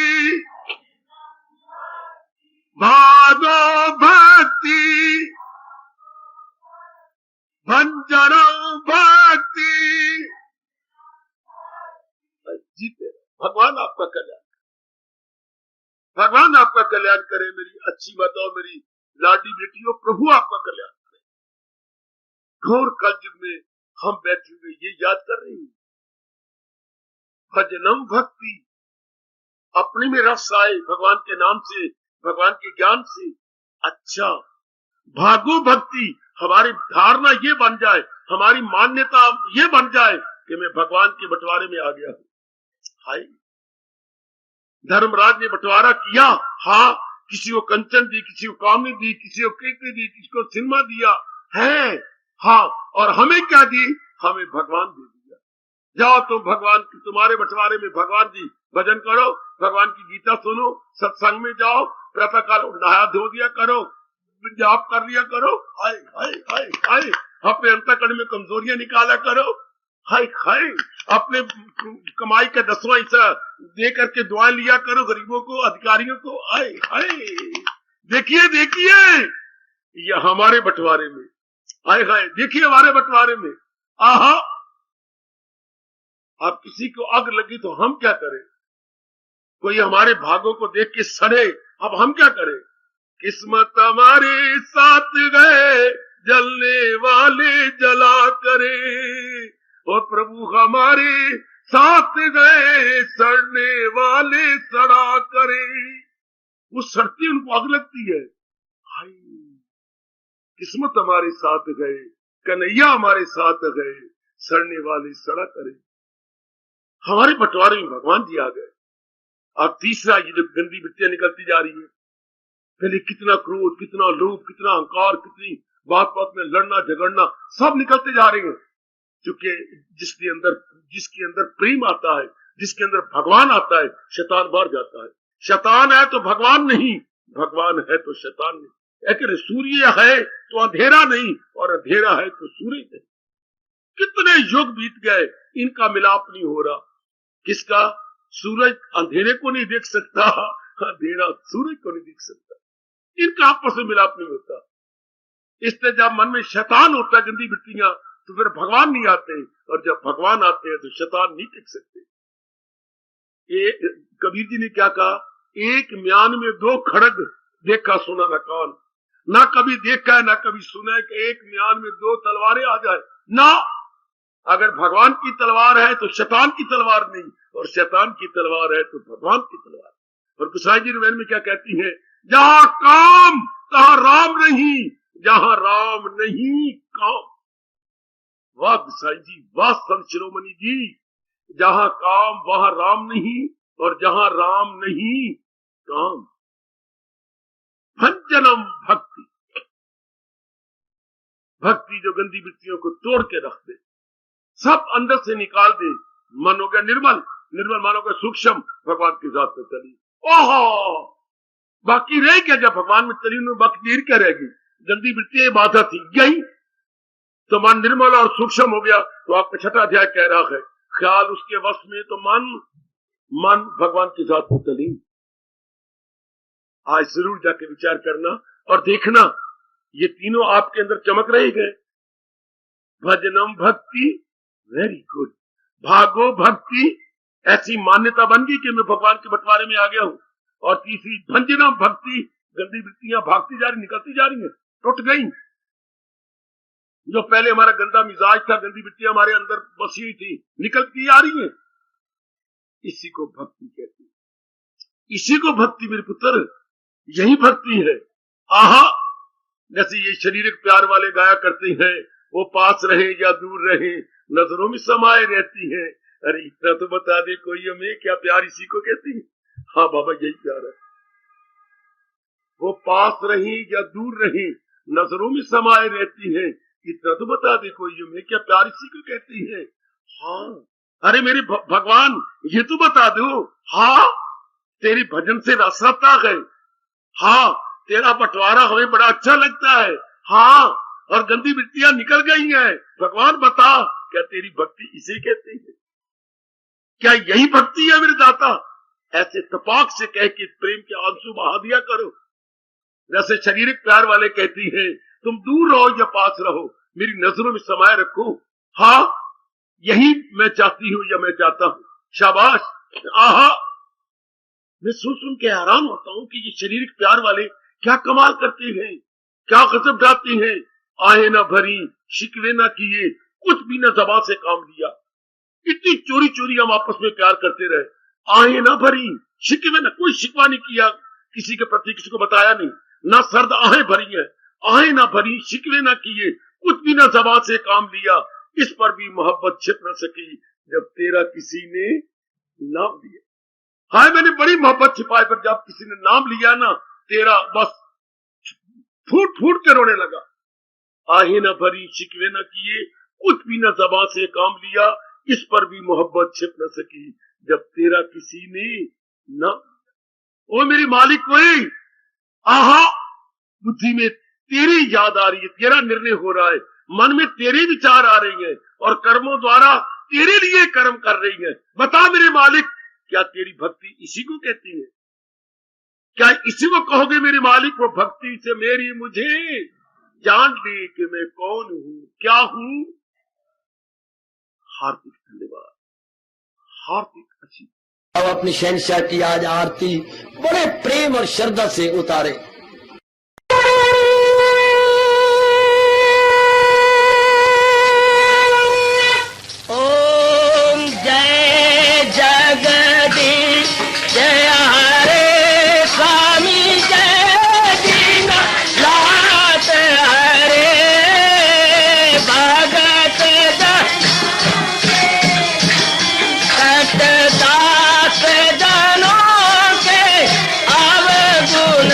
Speaker 2: भागो भक्ति, भंजनम भक्ति। जीते भगवान आपका कल्याण, भगवान आपका कल्याण करे। मेरी अच्छी माताओं, मेरी लाडी बेटियों, प्रभु आपका कल्याण करे। घोर कलयुग में हम बैठे हुए ये याद कर रहे हैं भजनम भक्ति, अपने में रस आए भगवान के नाम से, भगवान के ज्ञान से। अच्छा, भागो भक्ति, हमारी धारणा ये बन जाए, हमारी मान्यता ये बन जाए कि मैं भगवान के बंटवारे में आ गया हूं। हाय, धर्मराज ने बंटवारा किया, हाँ, किसी को कंचन दी, किसी को कामनी दी, किसी को कीर्ति दी, किसी को सिनेमा दिया है, हाँ, और हमें क्या दी? हमें भगवान दे दिया। जाओ तुम भगवान की, तुम्हारे बंटवारे में भगवान जी, भजन करो, भगवान की गीता सुनो, सत्संग में जाओ, प्रातः काल नहा धो दिया करो, जाप कर लिया करो। हाय हाय हाय हाय, अपने अंतःकरण में कमजोरियां निकाला करो। हाय हाय, अपने कमाई का 10वां हिस्सा दे करके दुआएं लिया करो गरीबों को, अधिकारियों को। हाय हाय, देखिए देखिए, ये हमारे बंटवारे में। हाय हाय, देखिए हमारे बंटवारे में। आहा, अब किसी को आग लगी तो हम क्या करें? कोई हमारे भागों को देख के सड़े, अब हम क्या करें? किस्मत हमारे साथ गए, जलने वाले जला करे, और प्रभु हमारे साथ गए, सड़ने वाले सड़ा करे। वो सड़ती, उनको आग लगती है। हाय, किस्मत हमारे साथ गए, कन्हैया हमारे साथ गए, सड़ने वाले सड़ा करे। हमारे बंटवारे में भगवान जी आ गए। और तीसरा, ये जो गंदी वृत्तियां निकलती जा रही है, पहले कितना क्रोध, कितना लोभ, कितना अहंकार, कितनी बात बात में लड़ना झगड़ना, सब निकलते जा रहे हैं। क्योंकि जिसके अंदर प्रेम आता है, जिसके अंदर भगवान आता है, शैतान बाहर जाता है। शैतान है तो भगवान नहीं, भगवान है तो शैतान नहीं। अगर सूर्य है तो अंधेरा नहीं, और अंधेरा है तो सूर्य नहीं। कितने युग बीत गए, इनका मिलाप नहीं हो रहा। किसका? सूरज अंधेरे को नहीं देख सकता, अंधेरा सूरज को नहीं देख सकता। इनका आपस में मिलाप नहीं होता। इसलिए जब मन में शैतान होता है, गंदी वृत्तियां, तो फिर भगवान नहीं आते, और जब भगवान आते हैं तो शैतान नहीं टिक सकते। कबीर जी ने क्या कहा? एक म्यान में 2 खड़ग, देखा सुना न कान। ना कभी देखा है ना कभी सुना है कि एक म्यान में 2 तलवारें आ जाए ना। अगर भगवान की तलवार है तो शैतान की तलवार नहीं, और शैतान की तलवार है तो भगवान की तलवार। और गुसाई जी रामायण में क्या कहती है? जहां काम तहां राम नहीं, जहां राम नहीं काम। वाह गुसाई जी, वाह संत शिरोमणि जी, जहां काम वहां राम नहीं, और जहां राम नहीं काम। भंजनम भक्ति, भक्ति जो गंदी वृत्तियों को तोड़ के रख दे, सब अंदर से निकाल दे। मन हो गया निर्मल, निर्मल मन हो गया सूक्ष्म, भगवान की जात में चली। ओहो, बाकी रह गया, जब भगवान में चली उन्हें बाकी देर क्या रहेगी? गंदी वृत्ति बाधा थी, गई तो मन निर्मल और सूक्ष्म हो गया। तो आपका 6वां अध्याय कह रहा है, ख्याल उसके वश में तो मन भगवान की जात में चली। आज जरूर जाके विचार करना और देखना, ये तीनों आपके अंदर चमक रहे गए। भजनम भक्ति, वेरी गुड। भागो भक्ति, ऐसी मान्यता बन गई कि मैं भगवान के बंटवारे में आ गया हूं। और तीसरी भंजनम भक्ति, गंदी वृत्तियां भागती जा रही, निकलती जा रही है, टूट गई। जो पहले हमारा गंदा मिजाज था, गंदी वृत्तियां हमारे अंदर बसी हुई थी, निकलती आ रही है। इसी को भक्ति कहती है, इसी को भक्ति मेरे पुत्र, यही भक्ति है। आहा, जैसे ये शारीरिक प्यार वाले गाया करते हैं, वो पास रहे या दूर रहे, नजरों में समाये रहती है। अरे इतना तो बता दे कोई हमें, क्या प्यार इसी को कहती है? हाँ बाबा, यही प्यार है। वो पास रही या दूर रही, नजरों में समाये रहती है। इतना तो बता दे कोई हमें, क्या प्यार इसी को कहती है? हाँ, अरे मेरे भगवान, ये तो बता दो। हाँ, तेरी भजन से रस आता है। हाँ, तेरा बंटवारा हमें बड़ा अच्छा लगता है। हाँ, और गंदी वृत्तियां निकल गई हैं। भगवान बता, क्या तेरी भक्ति इसे कहती है? क्या यही भक्ति है मेरे दाता? ऐसे तपाक से कह के प्रेम के आंसू बहा दिया करो। जैसे शारीरिक प्यार वाले कहती हैं, तुम दूर रहो या पास रहो, मेरी नजरों में समाये रखो। हाँ, यही मैं चाहती हूं या मैं चाहता हूं। शाबाश। आहा, मैं सुन के हैरान होता हूं कि ये शारीरिक प्यार वाले क्या कमाल करते हैं, क्या गजब ढाते हैं। आहे ना भरी, शिकवे ना किए, कुछ भी ना ज़बान से काम लिया। इतनी चोरी चोरी हम आपस में प्यार करते रहे, आहें ना भरी, शिकवे ना, कोई शिकवा नहीं किया किसी के प्रति, किसी को बताया नहीं, ना सर्द आहें भरी है, आहें ना भरी, शिकवे ना किए, कुछ भी ना ज़बान से काम लिया, इस पर भी मोहब्बत छिप न सकी जब तेरा किसी ने नाम लिया। हाय मैंने बड़ी मोहब्बत छिपाई, पर जब किसी ने नाम लिया ना तेरा, बस फूट फूट के रोने लगा। आहें ना भरी, शिकवे न किए, कुछ भी न ज़बान से काम लिया, इस पर भी मोहब्बत छिप न सकी जब तेरा किसी ने नाम। ओ मेरी मालिक कोई, आहा बुद्धि में तेरी याद आ रही है, तेरा निर्णय हो रहा है, मन में तेरे विचार आ रही हैं और कर्मों द्वारा तेरे लिए कर्म कर रही हैं। बता मेरे मालिक, क्या तेरी भक्ति इसी को कहती है? क्या इसी को कहोगे मेरे मालिक? वो भक्ति से मेरी मुझे जान ली कि मैं कौन हूं, क्या हूं। हार्दिक धन्यवाद, हार्दिक अच्छी।
Speaker 1: अब अपनी शहंशाह की आज आरती बड़े प्रेम और श्रद्धा से उतारे। ओम जय जगदीश जय हरे स्वामी जय दीनानाथ हरे भगत दास जनों के अवगुण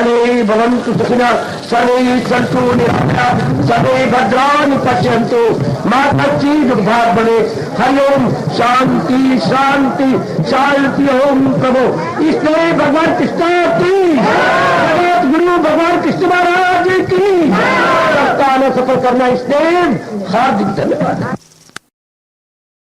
Speaker 1: सर्वे भवन्तु सुखिनः सर्वे सन्तु निरामयाः सर्वे भद्राणि पश्यन्तु मा कश्चित् दुःखभाग् भवेत्। हरि ओम शांति शांति शांति। ओम प्रभु इसलिए भगवान कृष्ण की जगत गुरु भगवान कृष्ण महाराज की सफल करना इसलिए हार्दिक धन्यवाद।